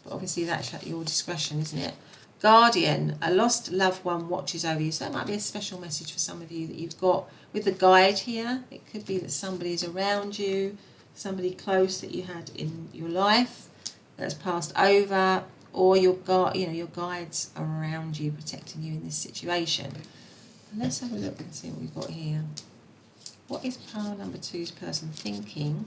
But obviously that's at your discretion, isn't it? Guardian, a lost loved one watches over you. So that might be a special message for some of you that you've got with the guide here. It could be that somebody is around you, somebody close that you had in your life that's passed over, or your guides are around you, protecting you in this situation. And let's have a look and see what we've got here. What is pile number 2's person thinking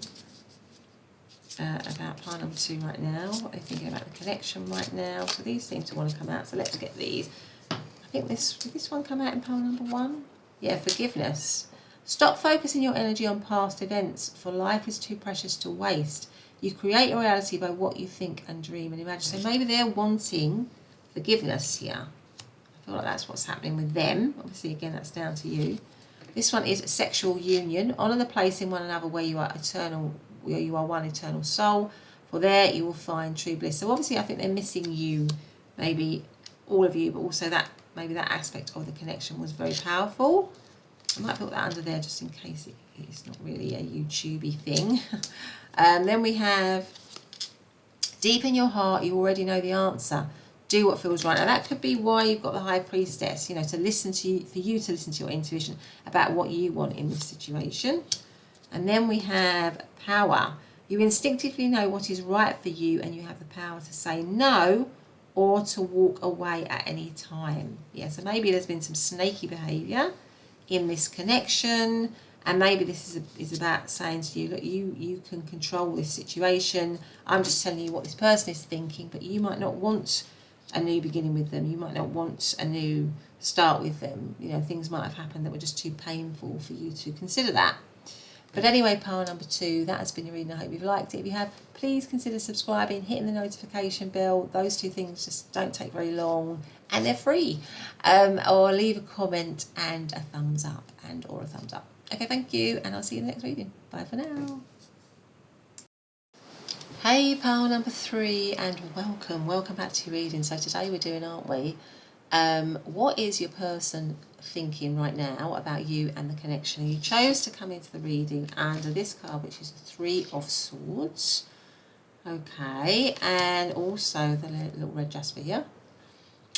about pile number 2 right now? What are they thinking about the connection right now? So these seem to want to come out. So let's get these. I think did this one come out in pile number 1? Yeah, forgiveness. Stop focusing your energy on past events, for life is too precious to waste. You create your reality by what you think and dream and imagine. So maybe they're wanting forgiveness here. I feel like that's what's happening with them. Obviously, again, that's down to you. This one is sexual union. Honour the place in one another where you are eternal, where you are one eternal soul. For there you will find true bliss. So obviously, I think they're missing you, maybe all of you, but also that maybe that aspect of the connection was very powerful. I might put that under there just in case it's not really a YouTubey thing. Then we have, deep in your heart, you already know the answer. Do what feels right. Now that could be why you've got the High Priestess, you know, to listen to you, for you to listen to your intuition about what you want in this situation. And then we have power. You instinctively know what is right for you, and you have the power to say no or to walk away at any time. Yeah, so maybe there's been some snaky behaviour in this connection, and maybe this is about saying to you, look, you can control this situation. I'm just telling you what this person is thinking, but you might not want a new beginning with them. You might not want a new start with them. You know, things might have happened that were just too painful for you to consider that. But anyway, pile number 2, that has been your reading. I hope you've liked it. If you have, please consider subscribing, hitting the notification bell. Those 2 things just don't take very long, and they're free. Or leave a comment and a thumbs up, or a thumbs up. Okay, thank you, and I'll see you in the next reading. Bye for now. Hey, pile number 3, and welcome back to your reading. So today we're doing, aren't we, what is your person thinking right now about you and the connection? You chose to come into the reading under this card, which is the 3 of Swords. Okay, and also the little red jasper here.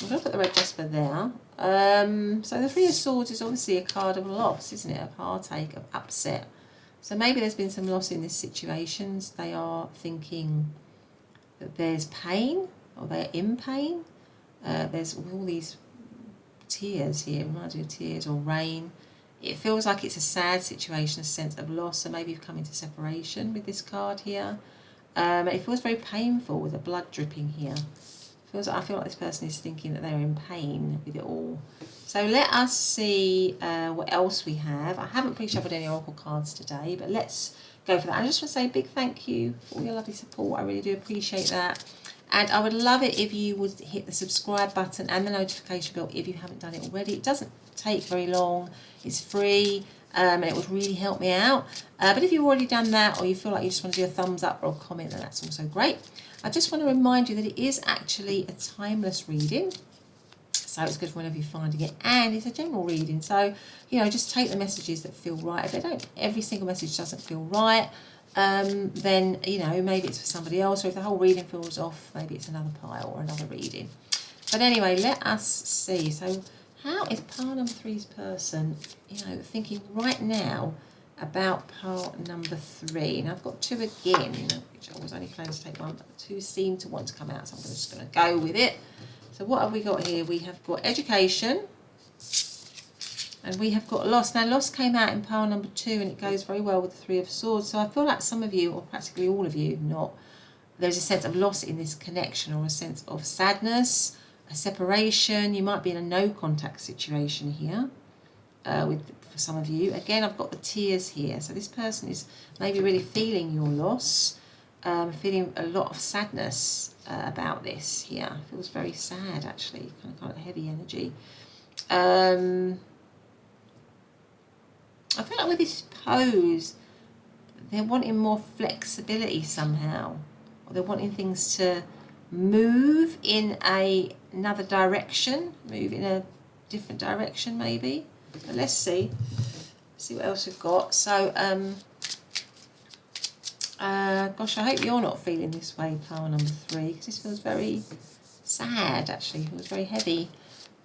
I'm going to put the red jasper there. So the 3 of Swords is obviously a card of loss, isn't it? Of heartache, of upset. So maybe there's been some loss in this situation. They are thinking that there's pain, or they're in pain. There's all these tears here. It reminds me of tears or rain. It feels like it's a sad situation, a sense of loss. So maybe you've come into separation with this card here. It feels very painful with the blood dripping here. I feel like this person is thinking that they're in pain with it all. So let us see what else we have. I haven't pre-shuffled any oracle cards today, but let's go for that. I just want to say a big thank you for all your lovely support. I really do appreciate that. And I would love it if you would hit the subscribe button and the notification bell if you haven't done it already. It doesn't take very long. It's free. And it would really help me out. But if you've already done that, or you feel like you just want to do a thumbs up or a comment, then that's also great. I just want to remind you that it is actually a timeless reading. So it's good for whenever you're finding it. And it's a general reading. So, you know, just take the messages that feel right. If they don't, every single message doesn't feel right, then, you know, maybe it's for somebody else. Or if the whole reading feels off, maybe it's another pile or another reading. But anyway, let us see. So how is pile number 3's person, you know, thinking right now about pile number 3? And I've got 2 again, which I was only planning to take 1, but the 2 seem to want to come out, so I'm just going to go with it. So what have we got here? We have got education, and we have got loss. Now, loss came out in pile number 2, and it goes very well with the 3 of Swords. So I feel like some of you, or practically all of you, there's a sense of loss in this connection, or a sense of sadness, a separation. You might be in a no contact situation here for some of you. Again, I've got the tears here. So this person is maybe really feeling your loss, feeling a lot of sadness about this here. Feels very sad, actually, kind of heavy energy. I feel like with this pose, they're wanting more flexibility somehow, or they're wanting things to move in another direction, move in a different direction maybe. But let's see what else we've got. So, gosh, I hope you're not feeling this way, pile number 3, because this feels very sad, actually. It feels very heavy.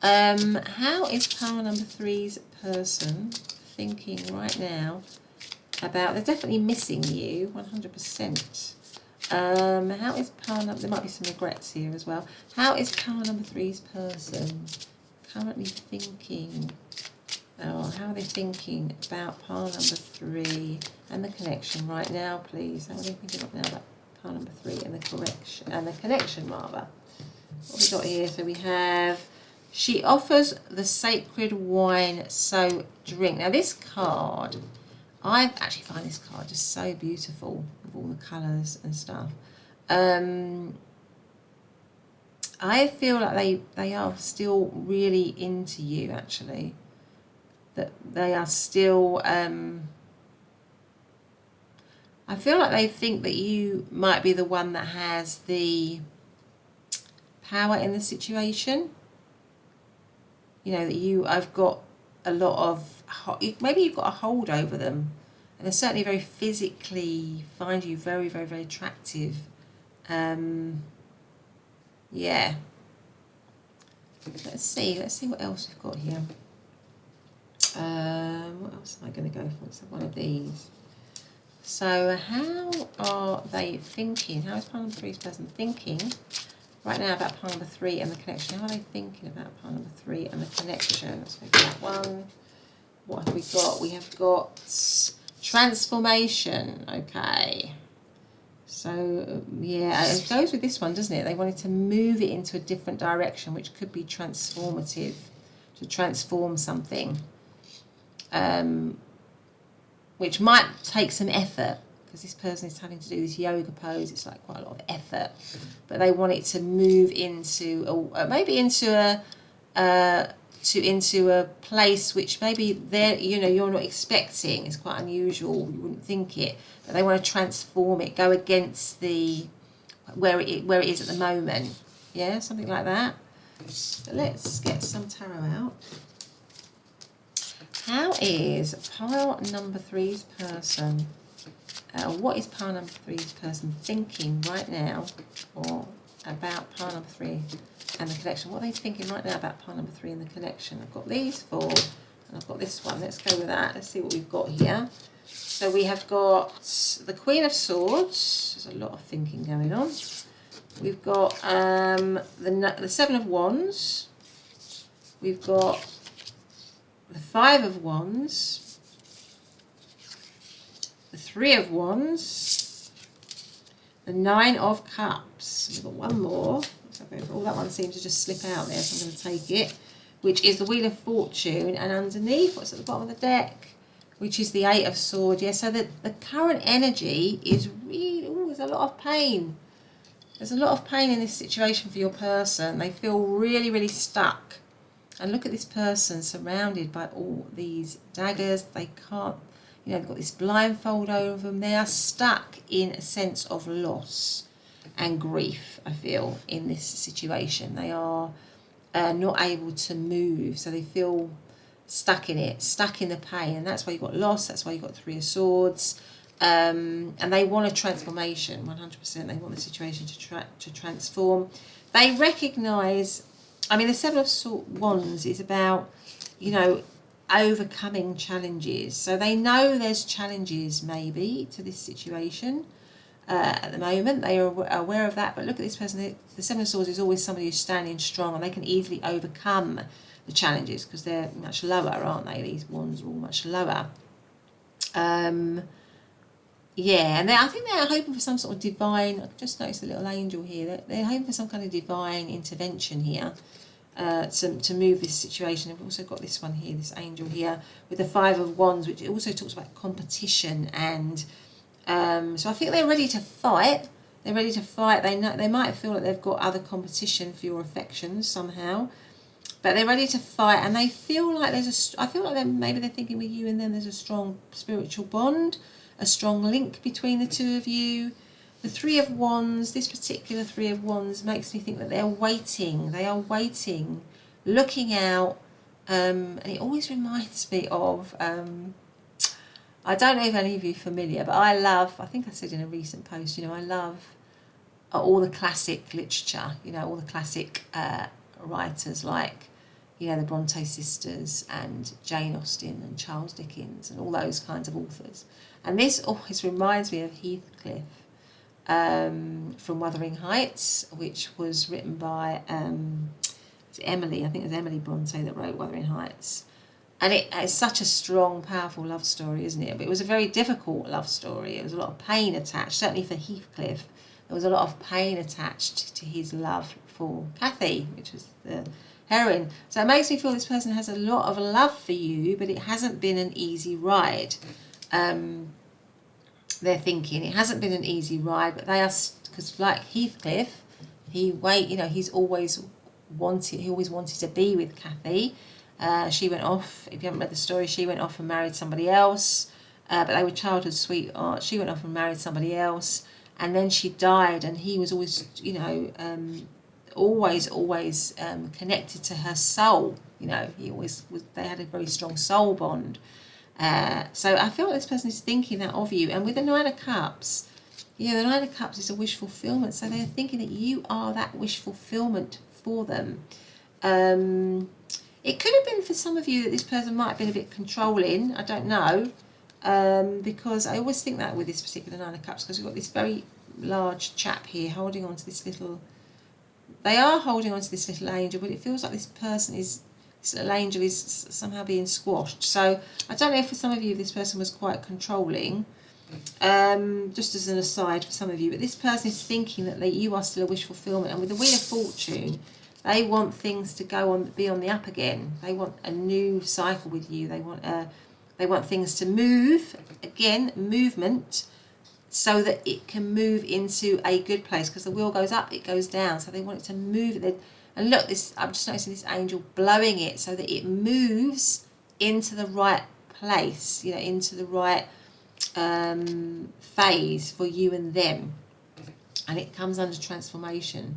How is pile number 3's person thinking right now about, they're definitely missing you, 100%. How is pile number, there might be some regrets here as well. How is pile number 3's person currently thinking, how are they thinking about pile number 3 and the connection right now, please? How are they thinking right now about pile number 3 and the connection, rather? What have we got here? So we have, she offers the sacred wine, so drink. Now this card, I actually find this card just so beautiful with all the colours and stuff. I feel like they are still really into you, actually. That they are still, I feel like they think that you might be the one that has the power in the situation. You know, that I've got a lot of, maybe you've got a hold over them, and they're certainly very physically find you very, very, very attractive. Yeah. Let's see what else we've got here. What else am I going to go for? It's one of these. So how are they thinking? How is pile number 3's person thinking right now about pile number 3 and the connection? How are they thinking about pile number 3 and the connection? Let's make that one. What have we got? We have got transformation. Okay. So, yeah, it goes with this one, doesn't it? They wanted to move it into a different direction, which could be transformative, to transform something. Which might take some effort, because this person is having to do this yoga pose. It's like quite a lot of effort, but they want it to move into maybe into a place which maybe you're not expecting. It's quite unusual. You wouldn't think it, but they want to transform it, go against the where it is at the moment. Yeah, something like that. So let's get some tarot out. How is pile number 3's person, what is pile number 3's person thinking right now, or about pile number 3 and the connection? What are they thinking right now about pile number 3 and the connection? I've got these 4, and I've got this one. Let's go with that. Let's see what we've got here. So we have got the Queen of Swords. There's a lot of thinking going on. We've got the 7 of Wands. We've got the 5 of Wands, the 3 of Wands, the 9 of Cups. We've got one more. Oh, that one seems to just slip out there, so I'm going to take it, which is the Wheel of Fortune, and underneath, what's at the bottom of the deck, which is the 8 of Swords. Yeah, so the current energy is really, there's a lot of pain. There's a lot of pain in this situation for your person. They feel really, really stuck. And look at this person surrounded by all these daggers. They can't, they've got this blindfold over them. They are stuck in a sense of loss and grief, I feel, in this situation. They are not able to move, so they feel stuck in it, stuck in the pain. And that's why you've got loss, that's why you've got 3 of Swords. And they want a transformation, 100%. They want the situation to transform. They recognise, the 7 of Wands is about, overcoming challenges. So they know there's challenges maybe to this situation at the moment. They are aware of that. But look at this person. The 7 of Swords is always somebody who's standing strong, and they can easily overcome the challenges because they're much lower, aren't they? These Wands are all much lower. Yeah, and I think they're hoping for some sort of divine, I just noticed a little angel here, they're hoping for some kind of divine intervention here to move this situation. We've also got this one here, this angel here, with the 5 of Wands, which also talks about competition, and so I think they're ready to fight. They're ready to fight. They might feel like they've got other competition for your affections somehow. but they're ready to fight, and they feel like I feel like maybe they're thinking with you and them there's a strong spiritual bond, a strong link between the two of you. The Three of Wands, this particular Three of Wands makes me think that they are waiting, looking out, and it always reminds me of, I don't know if any of you are familiar, but I think I said in a recent post, I love all the classic literature, all the classic writers like, the Bronte sisters and Jane Austen and Charles Dickens and all those kinds of authors. And this always reminds me of Heathcliff from Wuthering Heights, which was written by Emily, I think it was Emily Bronte that wrote Wuthering Heights. And it's such a strong, powerful love story, isn't it? But it was a very difficult love story. There was a lot of pain attached, certainly for Heathcliff. There was a lot of pain attached to his love for Cathy, which was the heroine. So it makes me feel this person has a lot of love for you, but it hasn't been an easy ride. They're thinking it hasn't been an easy ride, but they are, because like Heathcliff, he always wanted to be with Cathy. She went off, if you haven't read the story, she went off and married somebody else, but they were childhood sweethearts. She went off and married somebody else, and then she died, and he was always, always connected to her soul. He always was. They had a very strong soul bond. So I feel like this person is thinking that of you. And with the Nine of Cups, the Nine of Cups is a wish fulfillment. So they're thinking that you are that wish fulfillment for them. It could have been for some of you that this person might have been a bit controlling. I don't know. Because I always think that with this particular Nine of Cups, because we've got this very large chap here holding on to this little... They are holding on to this little angel, but it feels like this little angel is somehow being squashed. So I don't know if for some of you this person was quite controlling, just as an aside for some of you, but this person is thinking that you are still a wish fulfillment. And with the Wheel of Fortune, they want things to be on the up again. They want a new cycle with you. They want things to move again, movement, so that it can move into a good place, because the wheel goes up, it goes down. So they want it to move. And look, I'm just noticing this angel blowing it so that it moves into the right place, into the right phase for you and them. And it comes under transformation.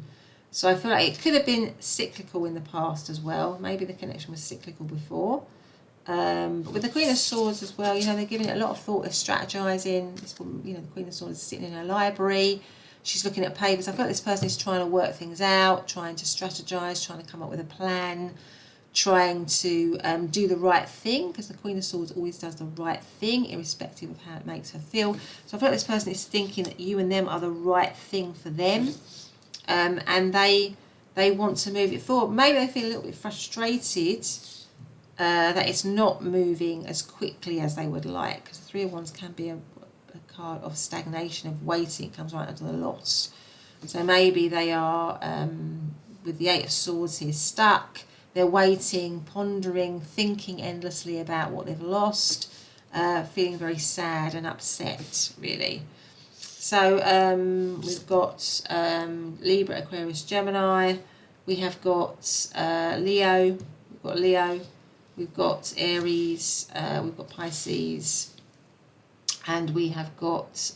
So I feel like it could have been cyclical in the past as well. Maybe the connection was cyclical before. But with the Queen of Swords as well, they're giving it a lot of thought, they're strategizing. This woman, the Queen of Swords is sitting in her library. She's looking at papers. I feel like this person is trying to work things out, trying to strategize, trying to come up with a plan, trying to do the right thing, because the Queen of Swords always does the right thing, irrespective of how it makes her feel. So I feel like this person is thinking that you and them are the right thing for them, and they want to move it forward. Maybe they feel a little bit frustrated that it's not moving as quickly as they would like, because the Three of Wands can be a card of stagnation, of waiting. It comes right under the loss. So maybe they are, with the Eight of Swords here, stuck. They're waiting, pondering, thinking endlessly about what they've lost, feeling very sad and upset, really. So we've got Libra, Aquarius, Gemini. We have got Leo. We've got Aries. We've got Pisces. And we have got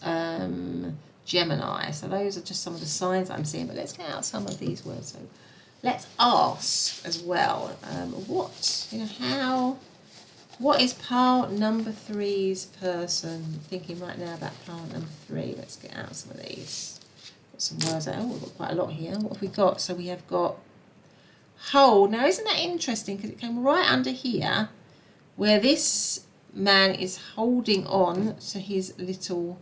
Gemini. So those are just some of the signs I'm seeing. But let's get out some of these words. So let's ask as well. What is pile number 3's person thinking right now about pile number 3? Let's get out some of these. Got some words out. Oh, we've got quite a lot here. What have we got? So we have got hold. Now, isn't that interesting? Because it came right under here, where this man is holding on to his little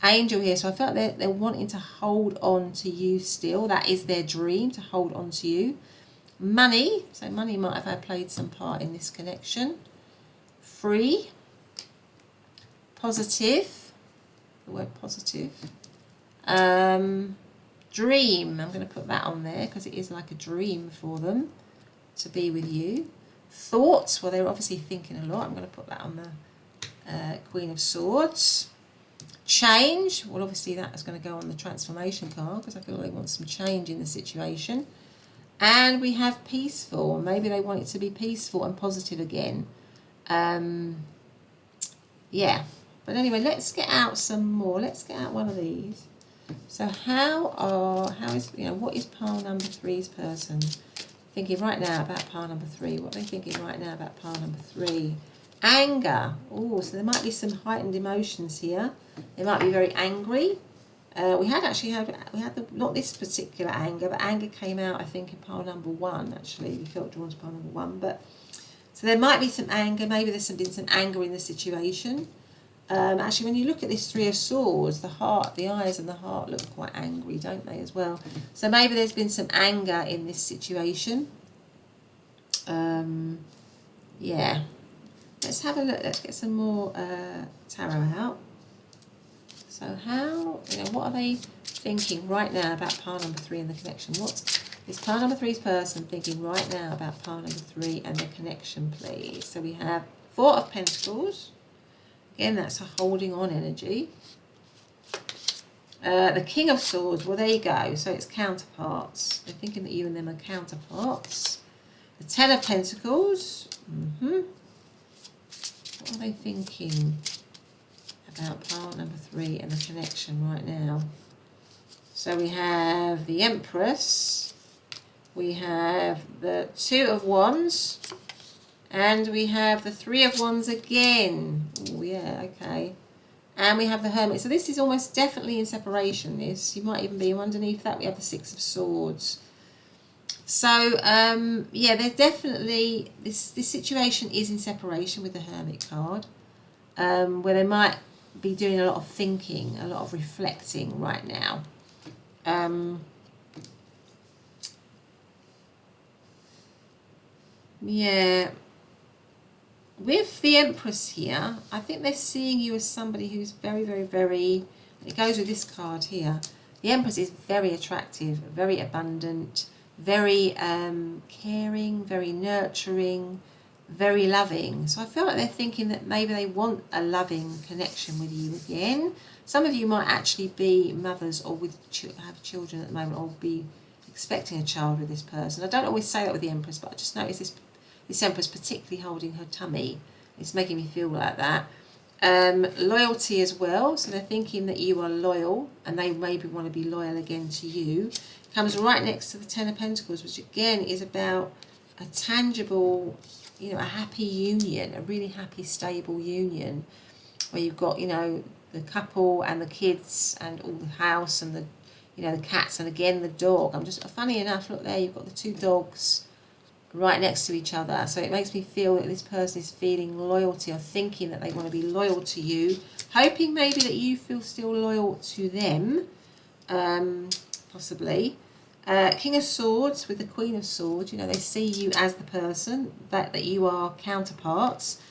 angel here. So I felt like they're wanting to hold on to you still. That is their dream, to hold on to you. Money. So money might have played some part in this connection. Free. Positive. The word positive. Dream. I'm going to put that on there because it is like a dream for them to be with you. Thoughts. Well, they're obviously thinking a lot. I'm going to put that on the Queen of Swords. Change. Well, obviously that is going to go on the transformation card because I feel they want some change in the situation. And we have peaceful. Maybe they want it to be peaceful and positive again. Yeah. But anyway, let's get out some more. Let's get out one of these. So how is, what is pile number 3's person thinking right now about pile number 3? What are they thinking right now about pile number 3? Anger. Oh, so there might be some heightened emotions here. They might be very angry. We had not this particular anger, but anger came out, I think, in pile number 1. Actually, we felt drawn to pile number 1. But so there might be some anger. Maybe there's been some anger in the situation. Actually, when you look at this 3 of Swords, the eyes and the heart look quite angry, don't they, as well? So maybe there's been some anger in this situation. Yeah. Let's have a look. Let's get some more tarot out. So what are they thinking right now about pile number 3 and the connection? What is pile number 3's person thinking right now about pile number 3 and the connection, please? So we have 4 of Pentacles. Again, that's a holding on energy. The King of Swords, well, there you go. So it's counterparts. They're thinking that you and them are counterparts. The 10 of Pentacles. What are they thinking about pile number 3 and the connection right now? So we have the Empress. We have the 2 of Wands. And we have the 3 of Wands again. Oh, yeah, okay. And we have the Hermit. So this is almost definitely in separation. You might even be underneath that. We have the 6 of Swords. So, yeah, there's definitely, this situation is in separation with the Hermit card. Where they might be doing a lot of thinking, a lot of reflecting right now. Yeah. With the Empress here, I think they're seeing you as somebody who's very, very, very, it goes with this card here. The Empress is very attractive, very abundant, very caring, very nurturing, very loving. So I feel like they're thinking that maybe they want a loving connection with you again. Some of you might actually be mothers or have children at the moment, or be expecting a child with this person. I don't always say that with the Empress, but I just noticed this Empress particularly holding her tummy. It's making me feel like that. Loyalty as well. So they're thinking that you are loyal, and they maybe want to be loyal again to you. Comes right next to the 10 of Pentacles, which again is about a tangible, a happy union, a really happy, stable union, where you've got, the couple and the kids and all the house and the, the cats and again the dog. Funny enough, look there, you've got the 2 dogs right next to each other. So it makes me feel that this person is feeling loyalty, or thinking that they want to be loyal to you, hoping maybe that you feel still loyal to them, possibly. King of Swords with the Queen of Swords, they see you as the person, that you are counterparts.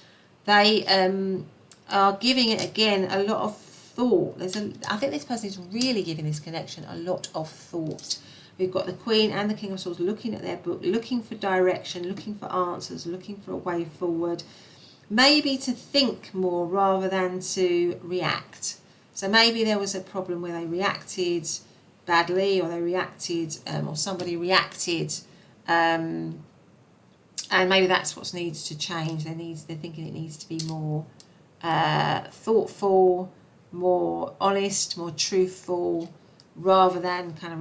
They are giving it, again, a lot of thought. I think this person is really giving this connection a lot of thought. We've got the Queen and the King of Swords looking at their book, looking for direction, looking for answers, looking for a way forward. Maybe to think more rather than to react. So maybe there was a problem where they reacted badly, or they reacted, or somebody reacted, and maybe that's what needs to change. They're thinking it needs to be more thoughtful, more honest, more truthful, rather than kind of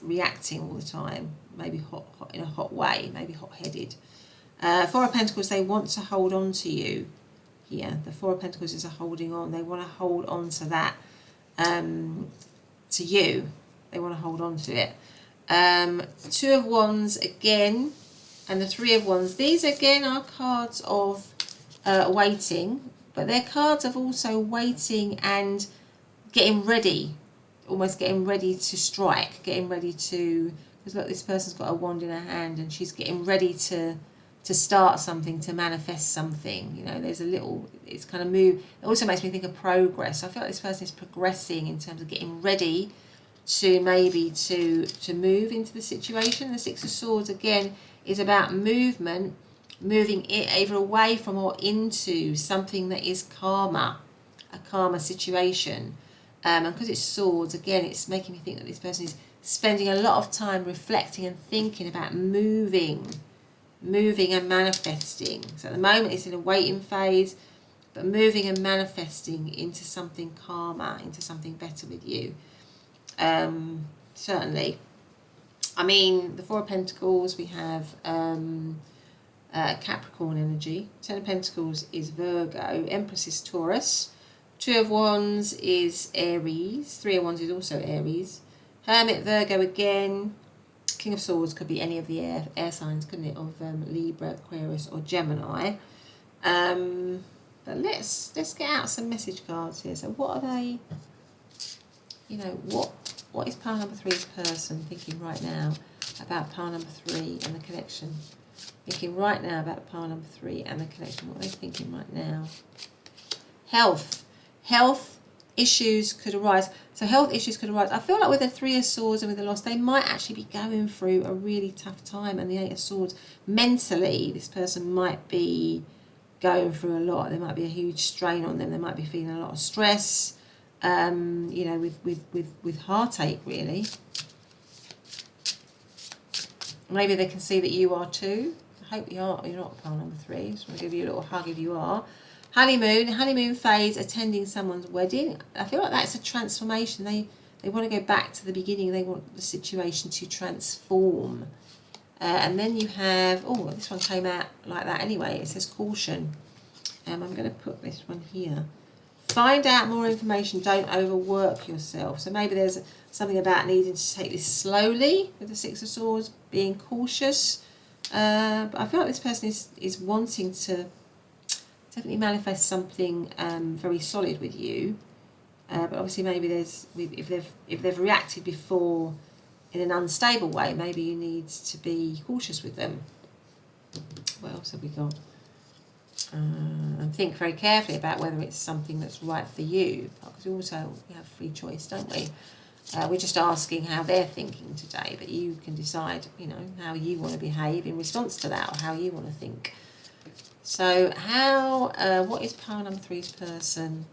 reacting all the time, maybe hot in a hot way, maybe hot-headed. 4 of Pentacles, they want to hold on to you here. The 4 of Pentacles is a holding on. They want to hold on to that, to you. They want to hold on to it. 2 of Wands again, and the 3 of Wands. These again are cards of waiting, but they're cards of also waiting and getting ready, almost getting ready to strike, getting ready to, because look, this person's got a wand in her hand and she's getting ready to start something, to manifest something. There's a little, it's kind of move. It also makes me think of progress. I feel like this person is progressing in terms of getting ready to maybe to move into the situation. The 6 of Swords again is about movement, moving either away from or into something that is calmer, a calmer situation. And because it's Swords, again, it's making me think that this person is spending a lot of time reflecting and thinking about moving and manifesting. So at the moment it's in a waiting phase, but moving and manifesting into something calmer, into something better with you. Certainly. I mean, the Four of Pentacles, we have Capricorn energy. Ten of Pentacles is Virgo. Empress is Taurus. Two of Wands is Aries. Three of Wands is also Aries. Hermit, Virgo again. King of Swords could be any of the air signs, couldn't it? Of Libra, Aquarius or Gemini. But let's get out some message cards here. So what are they, you know, what is pile number three's person thinking right now about pile number three and the connection? Thinking right now about pile number three and the connection. What are they thinking right now? Health issues could arise. So health issues could arise. I feel like with the Three of Swords and with the loss, they might actually be going through a really tough time. And the Eight of Swords, mentally, this person might be going through a lot. There might be a huge strain on them. They might be feeling a lot of stress, you know, with heartache, really. Maybe they can see that you are too. I hope you are. You're not pile number three. Just want to give you a little hug if you are. Honeymoon phase, attending someone's wedding. I feel like that's a transformation. They want to go back to the beginning. They want the situation to transform. And then you have, oh, this one came out like that anyway. It says caution. I'm going to put this one here. Find out more information. Don't overwork yourself. So maybe there's something about needing to take this slowly with the Six of Swords, being cautious. But I feel like this person is wanting to definitely manifest something very solid with you. But obviously maybe there's, if they've reacted before in an unstable way, maybe you need to be cautious with them. What else have we got? And think very carefully about whether it's something that's right for you, because we have free choice, don't we? We're just asking how they're thinking today, but you can decide, you know, how you want to behave in response to that, or how you want to think. So what is pile number three's person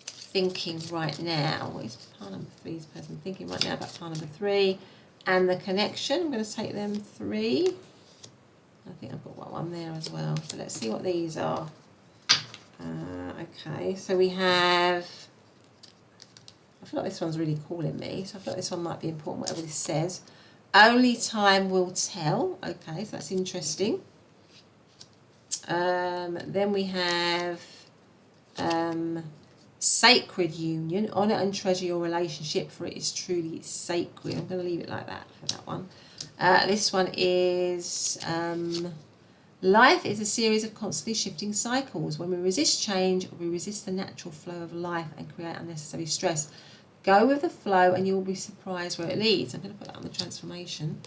thinking right now? What is pile number three's person thinking right now about pile number three and the connection? I'm going to take them three. I think I've got one there as well. So let's see what these are. Okay, so we have, I feel like this one's really calling me, so I feel like this one might be important, whatever this says. Only time will tell. Okay, so that's interesting. Then we have sacred union. Honour and treasure your relationship, for it is truly sacred. I'm going to leave it like that for that one. This one is life is a series of constantly shifting cycles. When we resist change, we resist the natural flow of life and create unnecessary stress. Go with the flow and you'll be surprised where it leads. I'm going to put that on the transformation.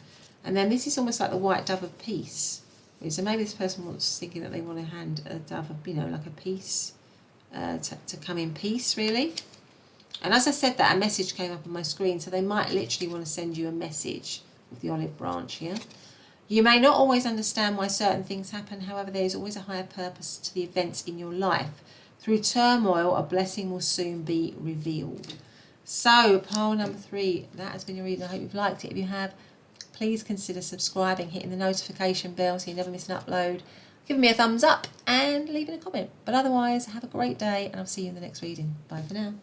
And then this is almost like the white dove of peace. So maybe this person thinking that they want to hand a dove, you know, like a peace, to come in peace, really. And as I said that, a message came up on my screen, so they might literally want to send you a message with the olive branch here. You may not always understand why certain things happen, however, there is always a higher purpose to the events in your life. Through turmoil, a blessing will soon be revealed. So, pile number three, that has been your reading. I hope you've liked it. If you have, please consider subscribing, hitting the notification bell so you never miss an upload. Give me a thumbs up and leaving a comment. But otherwise, have a great day and I'll see you in the next reading. Bye for now.